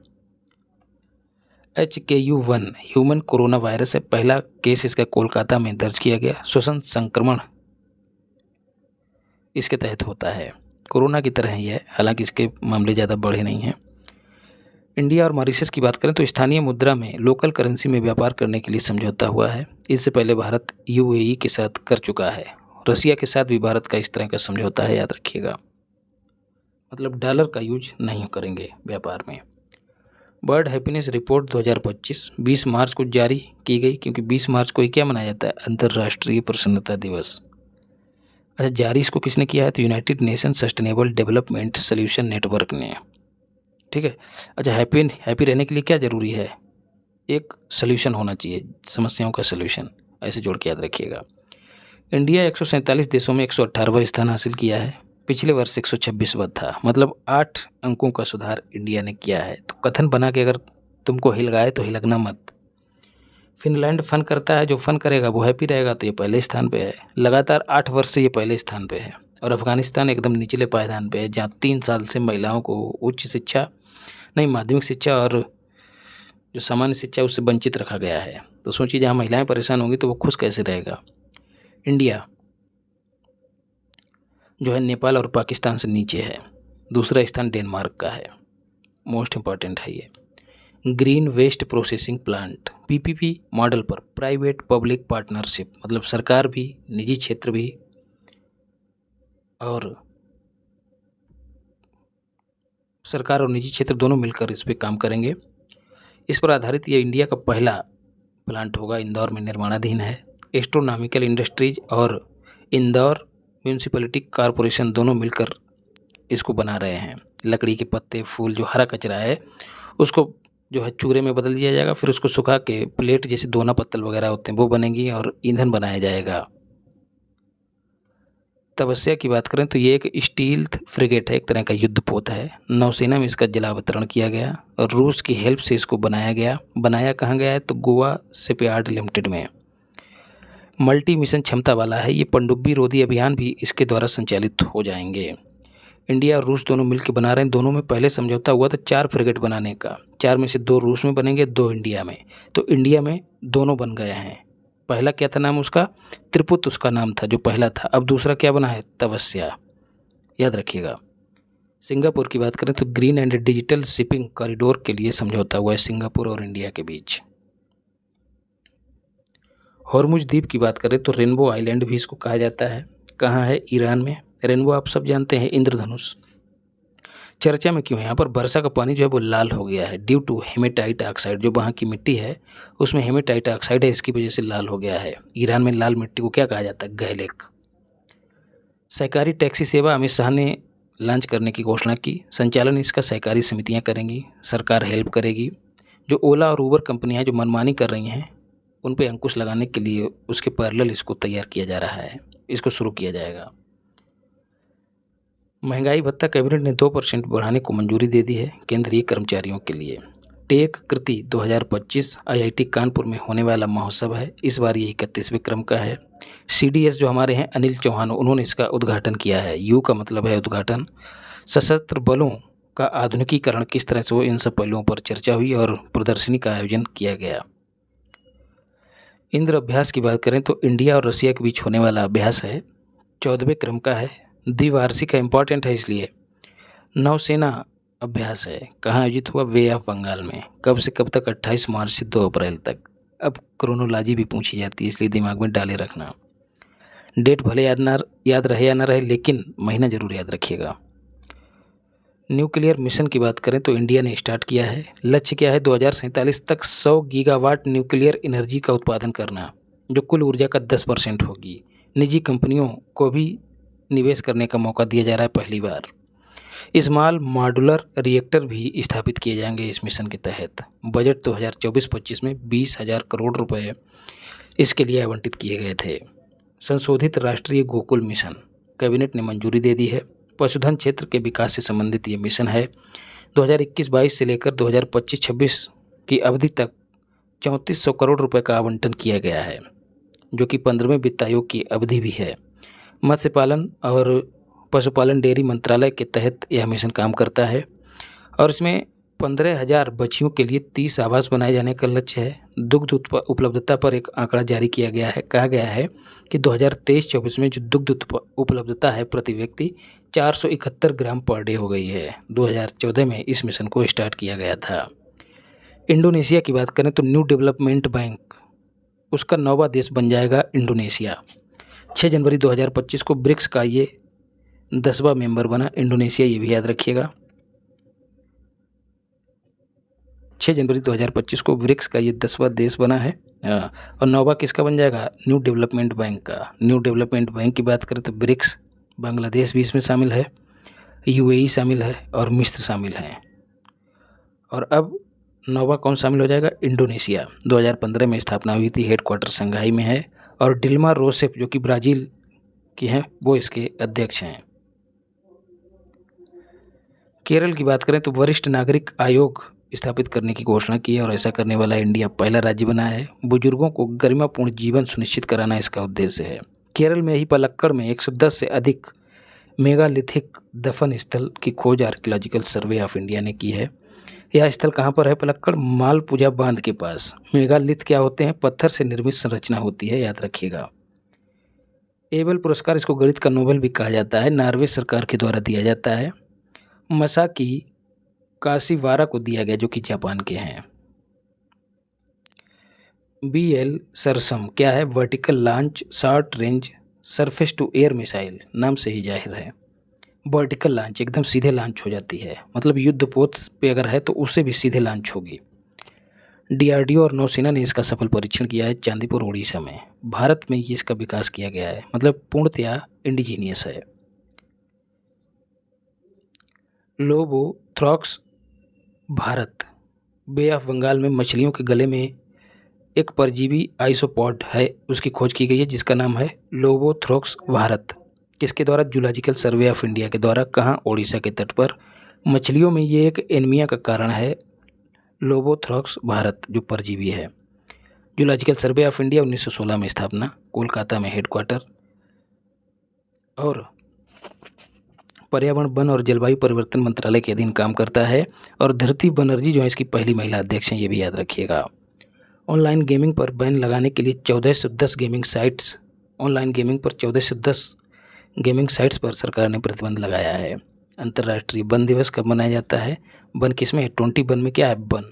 HKU1 ह्यूमन कोरोना वायरस है। पहला केस इसका कोलकाता में दर्ज किया गया। श्वसन संक्रमण इसके तहत होता है। कोरोना की तरह ही है, हालांकि इसके मामले ज़्यादा बढ़े नहीं हैं। इंडिया और मॉरिशस की बात करें तो स्थानीय मुद्रा में लोकल करेंसी में व्यापार करने के लिए समझौता हुआ है। इससे पहले भारत UAE के साथ कर चुका है। रसिया के साथ भी भारत का इस तरह का समझौता है, याद रखिएगा। मतलब डॉलर का यूज नहीं करेंगे व्यापार में। वर्ल्ड हैप्पीनेस रिपोर्ट 2025 20 मार्च को जारी की गई, क्योंकि 20 मार्च को ही क्या मनाया जाता है, अंतर्राष्ट्रीय प्रसन्नता दिवस। अच्छा, जारी इसको किसने किया है, तो United nation sustainable development solution network ने। ठीक है। अच्छा, हैप्पी रहने के लिए क्या ज़रूरी है, एक सोल्यूशन होना चाहिए, समस्याओं का सोल्यूशन, ऐसे जोड़ के याद रखिएगा। इंडिया 147 देशों में 118वां स्थान हासिल किया है। पिछले वर्ष 126वां था, मतलब 8 अंकों का सुधार इंडिया ने किया है। तो कथन बना के अगर तुमको हिल गए तो हिलकना मत। फिनलैंड फन करता है, जो फन करेगा वो हैप्पी रहेगा, तो ये पहले स्थान पे है। लगातार 8 वर्ष से ये पहले स्थान पे है। और अफगानिस्तान एकदम निचले पायदान पे है, जहाँ 3 साल से महिलाओं को उच्च शिक्षा नहीं, माध्यमिक शिक्षा और जो सामान्य शिक्षा उससे वंचित रखा गया है। तो सोचिए, जहाँ महिलाएं परेशान होंगी तो वो खुश कैसे रहेगा। इंडिया जो है नेपाल और पाकिस्तान से नीचे है। दूसरा स्थान डेनमार्क का है। मोस्ट इम्पॉर्टेंट है ये। Green waste processing plant PPP model पर प्राइवेट पब्लिक पार्टनरशिप, मतलब सरकार भी, निजी क्षेत्र भी और सरकार और निजी क्षेत्र दोनों मिलकर इस पर काम करेंगे। इस पर आधारित ये इंडिया का पहला प्लांट होगा। इंदौर में निर्माणाधीन है। एस्ट्रोनॉमिकल इंडस्ट्रीज और इंदौर म्यूनिसिपैलिटी कॉरपोरेशन दोनों मिलकर इसको बना रहे हैं। लकड़ी के पत्ते, फूल, जो हरा कचरा है उसको जो है चूरे में बदल दिया जाएगा, फिर उसको सुखा के प्लेट जैसे दोना पत्तल वगैरह होते हैं वो बनेंगी और ईंधन बनाया जाएगा। तपस्या की बात करें तो ये एक स्टील्थ फ्रिगेट है, एक तरह का युद्धपोत है। नौसेना में इसका जलावतरण किया गया और रूस की हेल्प से इसको बनाया गया। बनाया कहाँ गया है, तो गोवा शिपयार्ड लिमिटेड में। मल्टी मिशन क्षमता वाला है ये। पनडुब्बी रोधी अभियान भी इसके द्वारा संचालित हो जाएंगे। इंडिया और रूस दोनों मिलकर बना रहे हैं। दोनों में पहले समझौता हुआ था 4 फ्रिगेट बनाने का। 4 में से 2 रूस में बनेंगे, 2 इंडिया में। तो इंडिया में दोनों बन गए हैं। पहला क्या था नाम उसका, त्रिपुत उसका नाम था जो पहला था। अब दूसरा क्या बना है, तपस्या, याद रखिएगा। सिंगापुर की बात करें तो green and digital shipping corridor के लिए समझौता हुआ है सिंगापुर और इंडिया के बीच। हॉर्मुज द्वीप की बात करें तो रेनबो आइलैंड भी इसको कहा जाता है। कहाँ है, ईरान में। रेनबो आप सब जानते हैं, इंद्रधनुष। चर्चा में क्यों है, यहाँ पर वर्षा का पानी जो है वो लाल हो गया है ड्यू टू हेमेटाइट ऑक्साइड। जो वहाँ की मिट्टी है उसमें हेमेटाइट ऑक्साइड है, इसकी वजह से लाल हो गया है। ईरान में लाल मिट्टी को क्या कहा जाता है, गैलेक। सहकारी टैक्सी सेवा अमित शाह ने लॉन्च करने की घोषणा की। संचालन इसका सहकारी समितियाँ करेंगी, सरकार हेल्प करेगी। जो ओला और ऊबर कंपनियाँ जो मनमानी कर रही हैं उन पर अंकुश लगाने के लिए उसके पैरेलल इसको तैयार किया जा रहा है, इसको शुरू किया जाएगा। महंगाई भत्ता कैबिनेट ने 2% बढ़ाने को मंजूरी दे दी है केंद्रीय कर्मचारियों के लिए। टेक कृति 2025 IIT कानपुर में होने वाला महोत्सव है। इस बार ये 31वें क्रम का है। CDS जो हमारे हैं अनिल चौहान, उन्होंने इसका उद्घाटन किया है। U का मतलब है उद्घाटन। सशस्त्र बलों का आधुनिकीकरण किस तरह से हो, इन सब पहलुओं पर चर्चा हुई और प्रदर्शनी का आयोजन किया गया। इंद्र अभ्यास की बात करें तो इंडिया और रसिया के बीच होने वाला अभ्यास है, 14वें क्रम का है। द्विवार्षिक है, इम्पॉर्टेंट है इसलिए। नौसेना अभ्यास है, कहाँ आयोजित हुआ, वे ऑफ बंगाल में। कब से कब तक, 28 मार्च से 2 अप्रैल तक। अब क्रोनोलॉजी भी पूछी जाती है, इसलिए दिमाग में डाले रखना। डेट भले याद रहे या ना रहे, लेकिन महीना जरूर याद रखिएगा। न्यूक्लियर मिशन की बात करें तो इंडिया ने स्टार्ट किया है। लक्ष्य क्या है, 2047 तक 100 गीगावाट न्यूक्लियर एनर्जी का उत्पादन करना, जो कुल ऊर्जा का 10% होगी। निजी कंपनियों को भी निवेश करने का मौका दिया जा रहा है पहली बार। स्मॉल मॉड्यूलर रिएक्टर भी स्थापित किए जाएंगे इस मिशन के तहत। बजट 2024-25 में 20,000 करोड़ रुपए इसके लिए आवंटित किए गए थे। संशोधित राष्ट्रीय गोकुल मिशन कैबिनेट ने मंजूरी दे दी है। पशुधन क्षेत्र के विकास से संबंधित ये मिशन है। 2021-22 से लेकर 2025-26 की अवधि तक 3400 करोड़ रुपए का आवंटन किया गया है, जो कि 15वें वित्त आयोग की अवधि भी है। मत्स्य पालन और पशुपालन डेयरी मंत्रालय के तहत यह मिशन काम करता है और इसमें 15,000 बच्चियों के लिए 30 आवास बनाए जाने का लक्ष्य है। दुग्ध उपलब्धता पर एक आंकड़ा जारी किया गया है। कहा गया है कि 2023-24 में जो दुग्ध उपलब्धता है प्रति व्यक्ति 471 ग्राम पर डे हो गई है। 2014 में इस मिशन को स्टार्ट किया गया था। इंडोनेशिया की बात करें तो न्यू डेवलपमेंट बैंक उसका 9वां देश बन जाएगा इंडोनेशिया। 6 जनवरी 2025 को ब्रिक्स का ये 10वां मेंबर बना इंडोनेशिया, ये भी याद रखिएगा। 6 जनवरी 2025 को ब्रिक्स का ये 10वां देश बना है। और 9वां किसका बन जाएगा? न्यू डेवलपमेंट बैंक का। न्यू डेवलपमेंट बैंक की बात करें तो ब्रिक्स बांग्लादेश भी इसमें शामिल है, यूएई शामिल है और मिस्र शामिल हैं। और अब 9वां कौन शामिल हो जाएगा? इंडोनेशिया। 2015 में स्थापना हुई थी, हेडक्वार्टर शंघाई में है और डिल्मा रोसेफ जो कि ब्राज़ील की हैं वो इसके अध्यक्ष हैं। केरल की बात करें तो वरिष्ठ नागरिक आयोग स्थापित करने की घोषणा की है और ऐसा करने वाला इंडिया पहला राज्य बना है। बुजुर्गों को गरिमापूर्ण जीवन सुनिश्चित कराना इसका उद्देश्य है। केरल में ही पलक्कड़ में 110 से अधिक मेगालिथिक दफन स्थल की खोज आर्कियोलॉजिकल सर्वे ऑफ इंडिया ने की है। यह स्थल कहाँ पर है? पलक्कड़ मालपुजा बांध के पास। मेगालिथ क्या होते हैं? पत्थर से निर्मित संरचना होती है, याद रखिएगा। एबल पुरस्कार, इसको गणित का नोबेल भी कहा जाता है, नॉर्वे सरकार के द्वारा दिया जाता है। मसाकी काशीवारा को दिया गया जो कि जापान के हैं। BL सरसम क्या है? Vertical launch short range surface to air missile, नाम से ही जाहिर है। वर्टिकल लॉन्च एकदम सीधे लॉन्च हो जाती है, मतलब युद्धपोत पे अगर है तो उससे भी सीधे लॉन्च होगी। DRDO और नौसेना ने इसका सफल परीक्षण किया है चांदीपुर उड़ीसा में। भारत में ये इसका विकास किया गया है, मतलब पूर्णतया इंडिजीनियस है। लोबोथ्रॉक्स भारत, बे ऑफ बंगाल में मछलियों के गले में एक परजीवी आइसोपॉड है, उसकी खोज की गई है जिसका नाम है लोबोथ्रॉक्स भारत। किसके द्वारा? जूलॉजिकल सर्वे ऑफ इंडिया के द्वारा। कहाँ? ओडिशा के तट पर। मछलियों में ये एक एनीमिया का कारण है, लोबोथ्रॉक्स भारत जो परजीवी है। जूलॉजिकल सर्वे ऑफ इंडिया 1916 में स्थापना, कोलकाता में हेडक्वार्टर। और पर्यावरण, वन और जलवायु परिवर्तन मंत्रालय के अधीन काम करता है। और धरती बनर्जी जो है इसकी पहली महिला अध्यक्ष हैं, ये भी याद रखिएगा। ऑनलाइन गेमिंग पर बैन लगाने के लिए 1410 गेमिंग साइट्स, ऑनलाइन गेमिंग पर 1410 गेमिंग साइट्स पर सरकार ने प्रतिबंध लगाया है। अंतर्राष्ट्रीय वन दिवस कब मनाया जाता है? वन किसमें? 21 में क्या है? वन।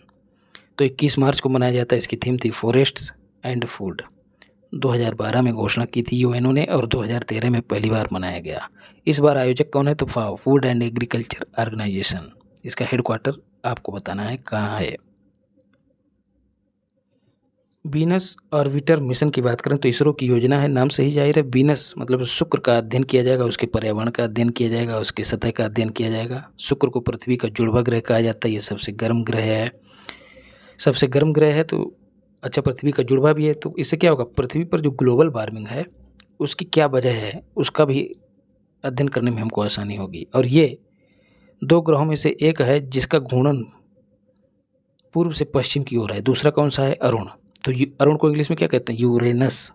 तो 21 मार्च को मनाया जाता है। इसकी थीम थी फॉरेस्ट्स एंड फूड। 2012 में घोषणा की थी यूएनओ ने और 2013 में पहली बार मनाया गया। इस बार आयोजक कौन है? तो FAO, food and agriculture organisation. इसका हेडक्वार्टर आपको बताना है कहाँ है। वीनस ऑर्बिटर मिशन की बात करें तो इसरो की योजना है, नाम से ही जाहिर है। वीनस मतलब शुक्र का अध्ययन किया जाएगा, उसके पर्यावरण का अध्ययन किया जाएगा, उसके सतह का अध्ययन किया जाएगा। शुक्र को पृथ्वी का जुड़वा ग्रह कहा जाता है, ये सबसे गर्म ग्रह है। सबसे गर्म ग्रह है तो अच्छा, पृथ्वी का जुड़वा भी है, तो इससे क्या होगा? पृथ्वी पर जो ग्लोबल वार्मिंग है उसकी क्या वजह है, उसका भी अध्ययन करने में हमको आसानी होगी। और ये 2 ग्रहों में से एक है जिसका घूर्णन पूर्व से पश्चिम की ओर है। दूसरा कौन सा है? अरुण। तो अरुण को इंग्लिश में क्या कहते हैं? यूरेनस।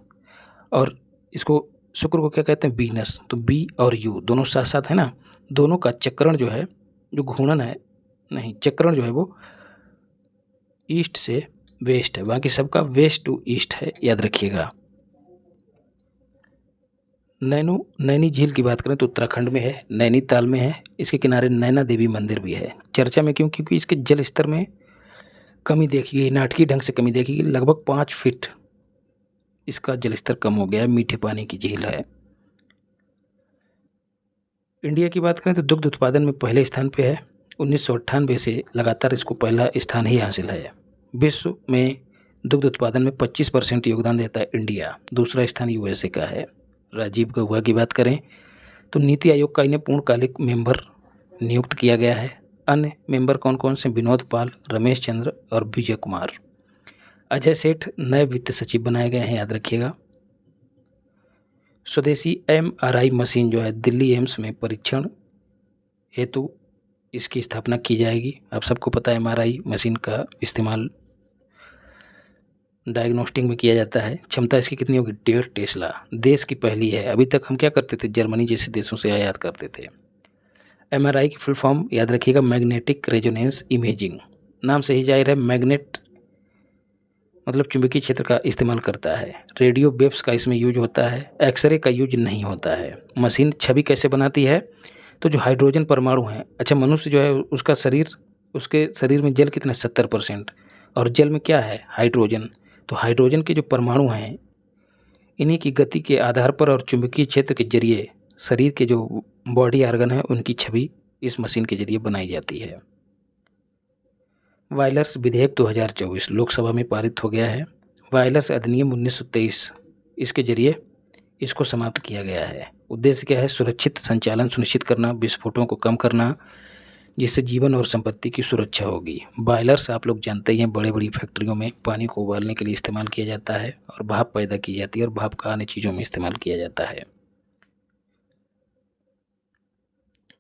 और इसको शुक्र को क्या कहते हैं? वीनस। तो बी और यू दोनों साथ साथ है ना। दोनों का चक्रण जो है, जो घूर्णन है, नहीं चक्रण जो है वो ईस्ट से वेस्ट है, बाकी सबका वेस्ट टू ईस्ट है, याद रखिएगा। नैनी झील की बात करें तो उत्तराखंड में है, नैनीताल में है। इसके किनारे नैना देवी मंदिर भी है। चर्चा में क्यों? क्योंकि इसके जल स्तर में कमी देखी गई, नाटकीय ढंग से कमी देखी गई। लगभग 5 फीट इसका जल स्तर कम हो गया है। मीठे पानी की झील है। इंडिया की बात करें तो दुग्ध उत्पादन में पहले स्थान पे है। 1998 से लगातार इसको पहला स्थान ही हासिल है। विश्व में दुग्ध उत्पादन में 25% योगदान देता है इंडिया। दूसरा स्थान USA का है। राजीव गौबा की बात करें तो नीति आयोग का इन्हें पूर्णकालिक मेंबर नियुक्त किया गया है। अन्य मेंबर कौन कौन से? विनोद पाल, रमेश चंद्र और विजय कुमार। अजय सेठ नए वित्त सचिव बनाए गए हैं, याद रखिएगा। स्वदेशी MRI मशीन जो है दिल्ली एम्स में परीक्षण हेतु इसकी स्थापना की जाएगी। आप सबको पता है MRI मशीन का इस्तेमाल डायग्नोस्टिक में किया जाता है। क्षमता इसकी कितनी होगी? 1.5 टेस्ला। देश की पहली है। अभी तक हम क्या करते थे? जर्मनी जैसे देशों से आयात करते थे। MRI की फुल फॉर्म याद रखिएगा, मैग्नेटिक रेजोनेंस इमेजिंग। नाम से ही जाहिर है मैग्नेट मतलब चुंबकीय क्षेत्र का इस्तेमाल करता है। रेडियो वेव्स का इसमें यूज होता है। एक्सरे का यूज नहीं होता है। मशीन छवि कैसे बनाती है? तो जो हाइड्रोजन परमाणु हैं, अच्छा मनुष्य जो है उसका शरीर, उसके शरीर में जल कितना? 70%। और जल में क्या है? हाइड्रोजन। तो हाइड्रोजन के जो परमाणु हैं, इन्हीं की गति के आधार पर और चुंबकीय क्षेत्र के जरिए शरीर के जो बॉडी ऑर्गन है उनकी छवि इस मशीन के जरिए बनाई जाती है। वायलर्स विधेयक 2024 लोकसभा में पारित हो गया है। वायलर्स अधिनियम 1923 इसके जरिए इसको समाप्त किया गया है। उद्देश्य क्या है? सुरक्षित संचालन सुनिश्चित करना, विस्फोटों को कम करना, जिससे जीवन और संपत्ति की सुरक्षा होगी। बॉयलर्स आप लोग जानते ही हैं, बड़े बड़ी फैक्ट्रियों में पानी को उबालने के लिए इस्तेमाल किया जाता है और भाप पैदा की जाती है और भाप का अन्य चीज़ों में इस्तेमाल किया जाता है।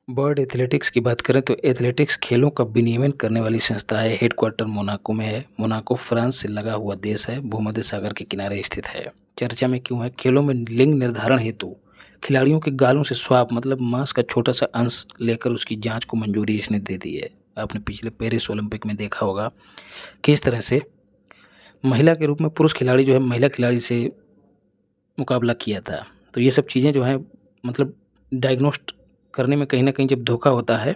वर्ल्ड एथलेटिक्स की बात करें तो एथलेटिक्स खेलों का विनियमन करने वाली संस्था है। हेडक्वार्टर मोनाको में है। मोनाको फ्रांस से लगा हुआ देश है, भूमध्य सागर के किनारे स्थित है। चर्चा में क्यों है? खेलों में लिंग निर्धारण हेतु खिलाड़ियों के गालों से स्वाब मतलब मांस का छोटा सा अंश लेकर उसकी जांच को मंजूरी इसने दे दी है। आपने पिछले पेरिस ओलंपिक में देखा होगा किस तरह से महिला के रूप में पुरुष खिलाड़ी जो है महिला खिलाड़ी से मुकाबला किया था। तो ये सब चीज़ें जो है मतलब डायग्नोस्ट करने में कहीं ना कहीं जब धोखा होता है,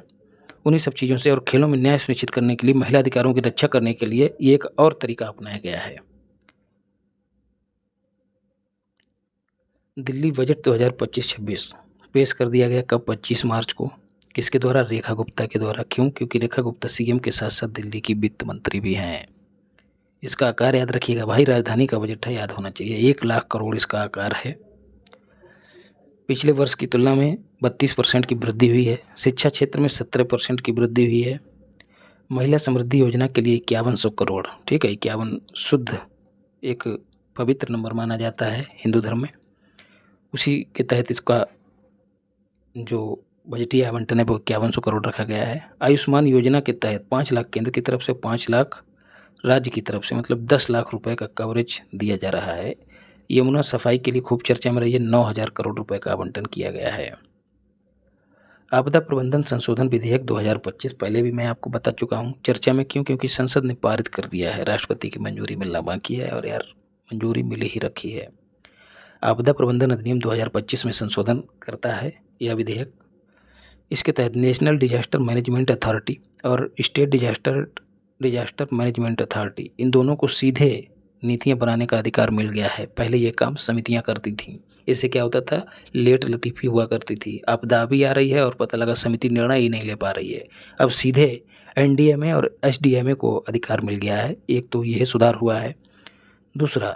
उन्हीं सब चीज़ों से और खेलों में न्याय सुनिश्चित करने के लिए, महिला अधिकारों की रक्षा करने के लिए ये एक और तरीका अपनाया गया है। दिल्ली बजट 2025-26 पेश कर दिया गया। कब? 25 मार्च को। किसके द्वारा? रेखा गुप्ता के द्वारा। क्यों? क्योंकि रेखा गुप्ता सीएम के साथ साथ दिल्ली की वित्त मंत्री भी हैं। इसका आकार याद रखिएगा भाई, राजधानी का बजट है, याद होना चाहिए। 1 लाख करोड़ इसका आकार है। पिछले वर्ष की तुलना में 32% की वृद्धि हुई है। शिक्षा क्षेत्र में 17% की वृद्धि हुई है। महिला समृद्धि योजना के लिए 5100 करोड़, ठीक है, 51 शुद्ध एक पवित्र नंबर माना जाता है हिंदू धर्म में। उसी के तहत इसका जो बजटीय आवंटन है वो 5100 करोड़ रखा गया है। आयुष्मान योजना के तहत 5 लाख केंद्र की तरफ से, 5 लाख राज्य की तरफ से, मतलब 10 लाख रुपए का कवरेज दिया जा रहा है। यमुना सफाई के लिए खूब चर्चा में रही है। 9000 करोड़ रुपए का आवंटन किया गया है। आपदा प्रबंधन संशोधन विधेयक 2025 पहले भी मैं आपको बता चुका हूँ। चर्चा में क्यों? क्योंकि संसद ने पारित कर दिया है। राष्ट्रपति की मंजूरी मिलना बाकी है और यार मंजूरी मिली ही रखी है। आपदा प्रबंधन अधिनियम 2025 में संशोधन करता है यह विधेयक। इसके तहत नेशनल डिजास्टर मैनेजमेंट अथॉरिटी और स्टेट डिजास्टर मैनेजमेंट अथॉरिटी, इन दोनों को सीधे नीतियां बनाने का अधिकार मिल गया है। पहले ये काम समितियां करती थीं। इससे क्या होता था? लेट लतीफ़ी हुआ करती थी। आपदा भी आ रही है और पता लगा समिति निर्णय ही नहीं ले पा रही है। अब सीधे एनडीएमए और एसडीएमए को अधिकार मिल गया है। एक तो यह सुधार हुआ है। दूसरा,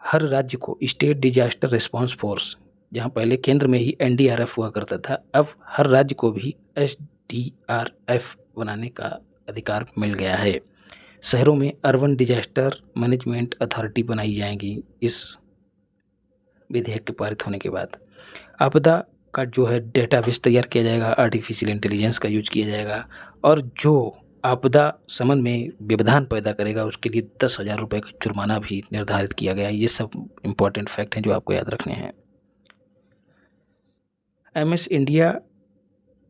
हर राज्य को स्टेट डिजास्टर रिस्पांस फोर्स, जहां पहले केंद्र में ही एनडीआरएफ हुआ करता था, अब हर राज्य को भी एसडीआरएफ बनाने का अधिकार मिल गया है। शहरों में अर्बन डिजास्टर मैनेजमेंट अथॉरिटी बनाई जाएंगी इस विधेयक के पारित होने के बाद। आपदा का जो है डेटाबेस तैयार किया जाएगा, आर्टिफिशियल इंटेलिजेंस का यूज किया जाएगा और जो आपदा समन में व्यवधान पैदा करेगा उसके लिए 10,000 रुपये का जुर्माना भी निर्धारित किया गया है। ये सब इम्पोर्टेंट फैक्ट हैं जो आपको याद रखने हैं। MS India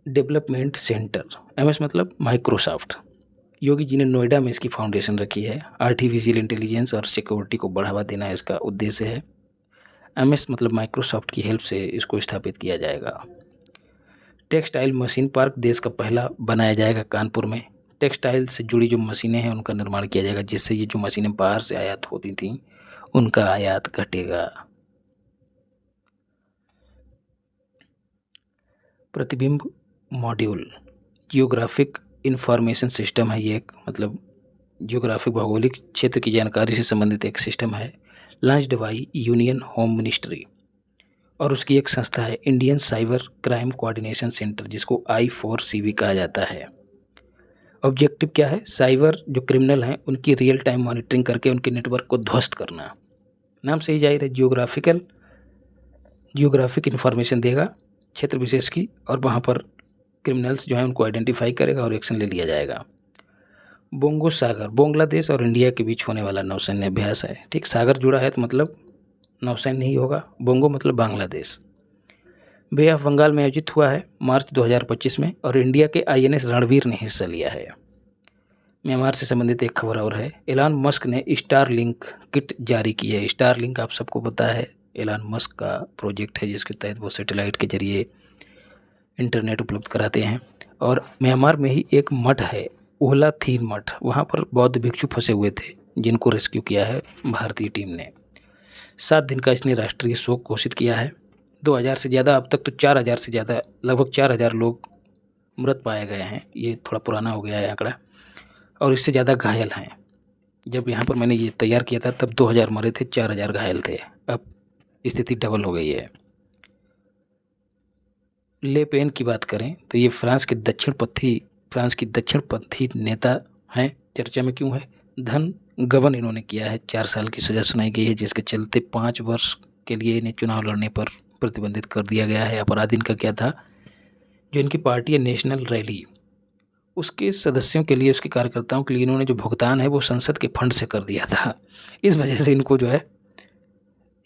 development centre, MS मतलब माइक्रोसॉफ्ट, योगी जी ने नोएडा में इसकी फाउंडेशन रखी है। आर्टिफिशियल इंटेलिजेंस और सिक्योरिटी को बढ़ावा देना इसका उद्देश्य है। MS मतलब माइक्रोसॉफ्ट की हेल्प से इसको स्थापित किया जाएगा। टेक्सटाइल मशीन पार्क देश का पहला बनाया जाएगा कानपुर में। टेक्सटाइल से जुड़ी जो मशीनें हैं उनका निर्माण किया जाएगा, जिससे ये जो मशीनें बाहर से आयात होती थीं उनका आयात घटेगा। प्रतिबिंब मॉड्यूल जियोग्राफिक इंफॉर्मेशन सिस्टम है। ये एक मतलब जियोग्राफिक भौगोलिक क्षेत्र की जानकारी से संबंधित एक सिस्टम है। Launched by union home ministry और उसकी एक संस्था है Indian cyber crime coordination centre, जिसको I4C कहा जाता है। ऑब्जेक्टिव क्या है? साइबर जो क्रिमिनल हैं उनकी रियल टाइम मॉनिटरिंग करके उनके नेटवर्क को ध्वस्त करना। नाम से ही जाहिर है जियोग्राफिक इंफॉर्मेशन देगा क्षेत्र विशेष की, और वहाँ पर क्रिमिनल्स जो हैं उनको आइडेंटिफाई करेगा और एक्शन ले लिया जाएगा। बोंगो सागर बांग्लादेश और इंडिया के बीच होने वाला नौसैन्य अभ्यास है। ठीक, सागर जुड़ा है तो मतलब नौसैन्य ही होगा। बोंगो मतलब बांग्लादेश। बे ऑफ बंगाल में आयोजित हुआ है मार्च 2025 में और इंडिया के INS रणवीर ने हिस्सा लिया है। म्यांमार से संबंधित एक खबर और है। एलन मस्क ने स्टारलिंक किट जारी की है। स्टारलिंक आप सबको पता है एलन मस्क का प्रोजेक्ट है जिसके तहत वो सैटेलाइट के जरिए इंटरनेट उपलब्ध कराते हैं। और म्यांमार में ही एक मठ है ओला थीन मठ, वहाँ पर बौद्ध भिक्षु फंसे हुए थे जिनको रेस्क्यू किया है भारतीय टीम ने। 7 दिन का इसने राष्ट्रीय शोक घोषित किया है। 2000 से ज़्यादा, अब तक तो 4000 से ज़्यादा, लगभग 4000 लोग मृत पाए गए हैं। ये थोड़ा पुराना हो गया है आंकड़ा, और इससे ज़्यादा घायल हैं। जब यहाँ पर मैंने ये तैयार किया था तब 2000 मरे थे, 4000 घायल थे। अब स्थिति डबल हो गई है। ले पेन की बात करें तो ये फ्रांस की दक्षिणपंथी नेता हैं। चर्चा में क्यों है? धन गबन इन्होंने किया है। 4 साल की सज़ा सुनाई गई है जिसके चलते 5 वर्ष के लिए इन्हें चुनाव लड़ने पर प्रतिबंधित कर दिया गया है। अपराध इनका क्या था? जो इनकी पार्टी है नेशनल रैली, उसके सदस्यों के लिए, उसके कार्यकर्ताओं के लिए इन्होंने जो भुगतान है वो संसद के फंड से कर दिया था। इस वजह से इनको जो है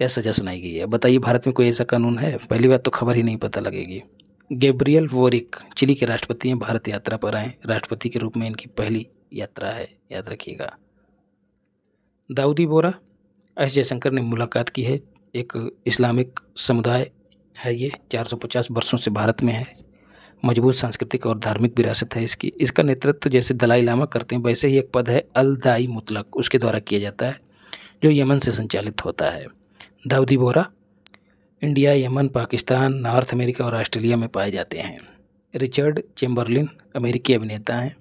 यह सज़ा सुनाई गई है। बताइए भारत में कोई ऐसा कानून है? पहली बात तो खबर ही नहीं पता लगेगी। गैब्रियल बोरिक चिली के राष्ट्रपति हैं, भारत यात्रा पर आए। राष्ट्रपति के रूप में इनकी पहली यात्रा है, याद रखिएगा। दाऊदी बोरा, एस जयशंकर ने मुलाकात की है। एक इस्लामिक समुदाय है ये, 450 वर्षों से भारत में है। मजबूत सांस्कृतिक और धार्मिक विरासत है इसकी। इसका नेतृत्व जैसे दलाई लामा करते हैं वैसे ही एक पद है अल दाई मुतलक, उसके द्वारा किया जाता है जो यमन से संचालित होता है। Dawoodi Bohra India, Yemen, Pakistan, north America और ऑस्ट्रेलिया में पाए जाते हैं। रिचर्ड चेम्बरलिन अमेरिकी अभिनेता हैं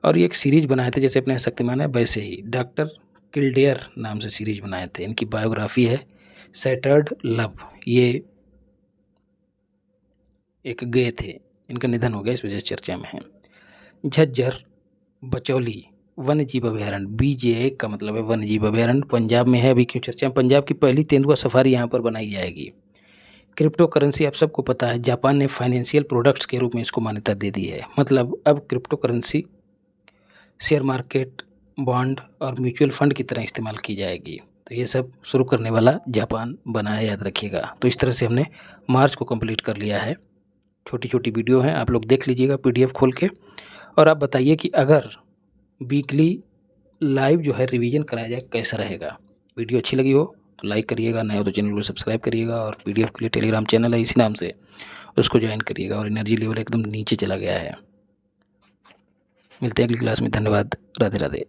और ये एक सीरीज बनाए थे, जैसे अपने शक्तिमान है वैसे ही डॉक्टर किल्डेयर नाम से सीरीज बनाए थे। इनकी बायोग्राफी है सैटर्ड लव। ये एक गे थे, इनका निधन हो गया, इस वजह से चर्चा में है। झज्जर बचौली वन्य जीव अभयारण्य, BJA का मतलब है वन्य जीव अभयारण्य, पंजाब में है। अभी क्यों चर्चा में? पंजाब की पहली तेंदुआ सफारी यहाँ पर बनाई जाएगी। क्रिप्टो करेंसी आप सबको पता है, जापान ने फाइनेंशियल प्रोडक्ट्स के रूप में इसको मान्यता दे दी है। मतलब अब crypto currency share market, bond और म्यूचुअल फंड की तरह इस्तेमाल की जाएगी। तो ये सब शुरू करने वाला जापान बना है, याद रखिएगा। तो इस तरह से हमने मार्च को कंप्लीट कर लिया है। छोटी छोटी वीडियो हैं, आप लोग देख लीजिएगा PDF खोल के। और आप बताइए कि अगर वीकली लाइव जो है रिवीजन कराया जाए कैसा रहेगा। वीडियो अच्छी लगी हो तो लाइक करिएगा, नए हो तो चैनल को सब्सक्राइब करिएगा, और PDF के लिए टेलीग्राम चैनल है इसी नाम से, उसको ज्वाइन करिएगा। और एनर्जी लेवल एकदम नीचे चला गया है। मिलते हैं अगली क्लास में। धन्यवाद। राधे राधे।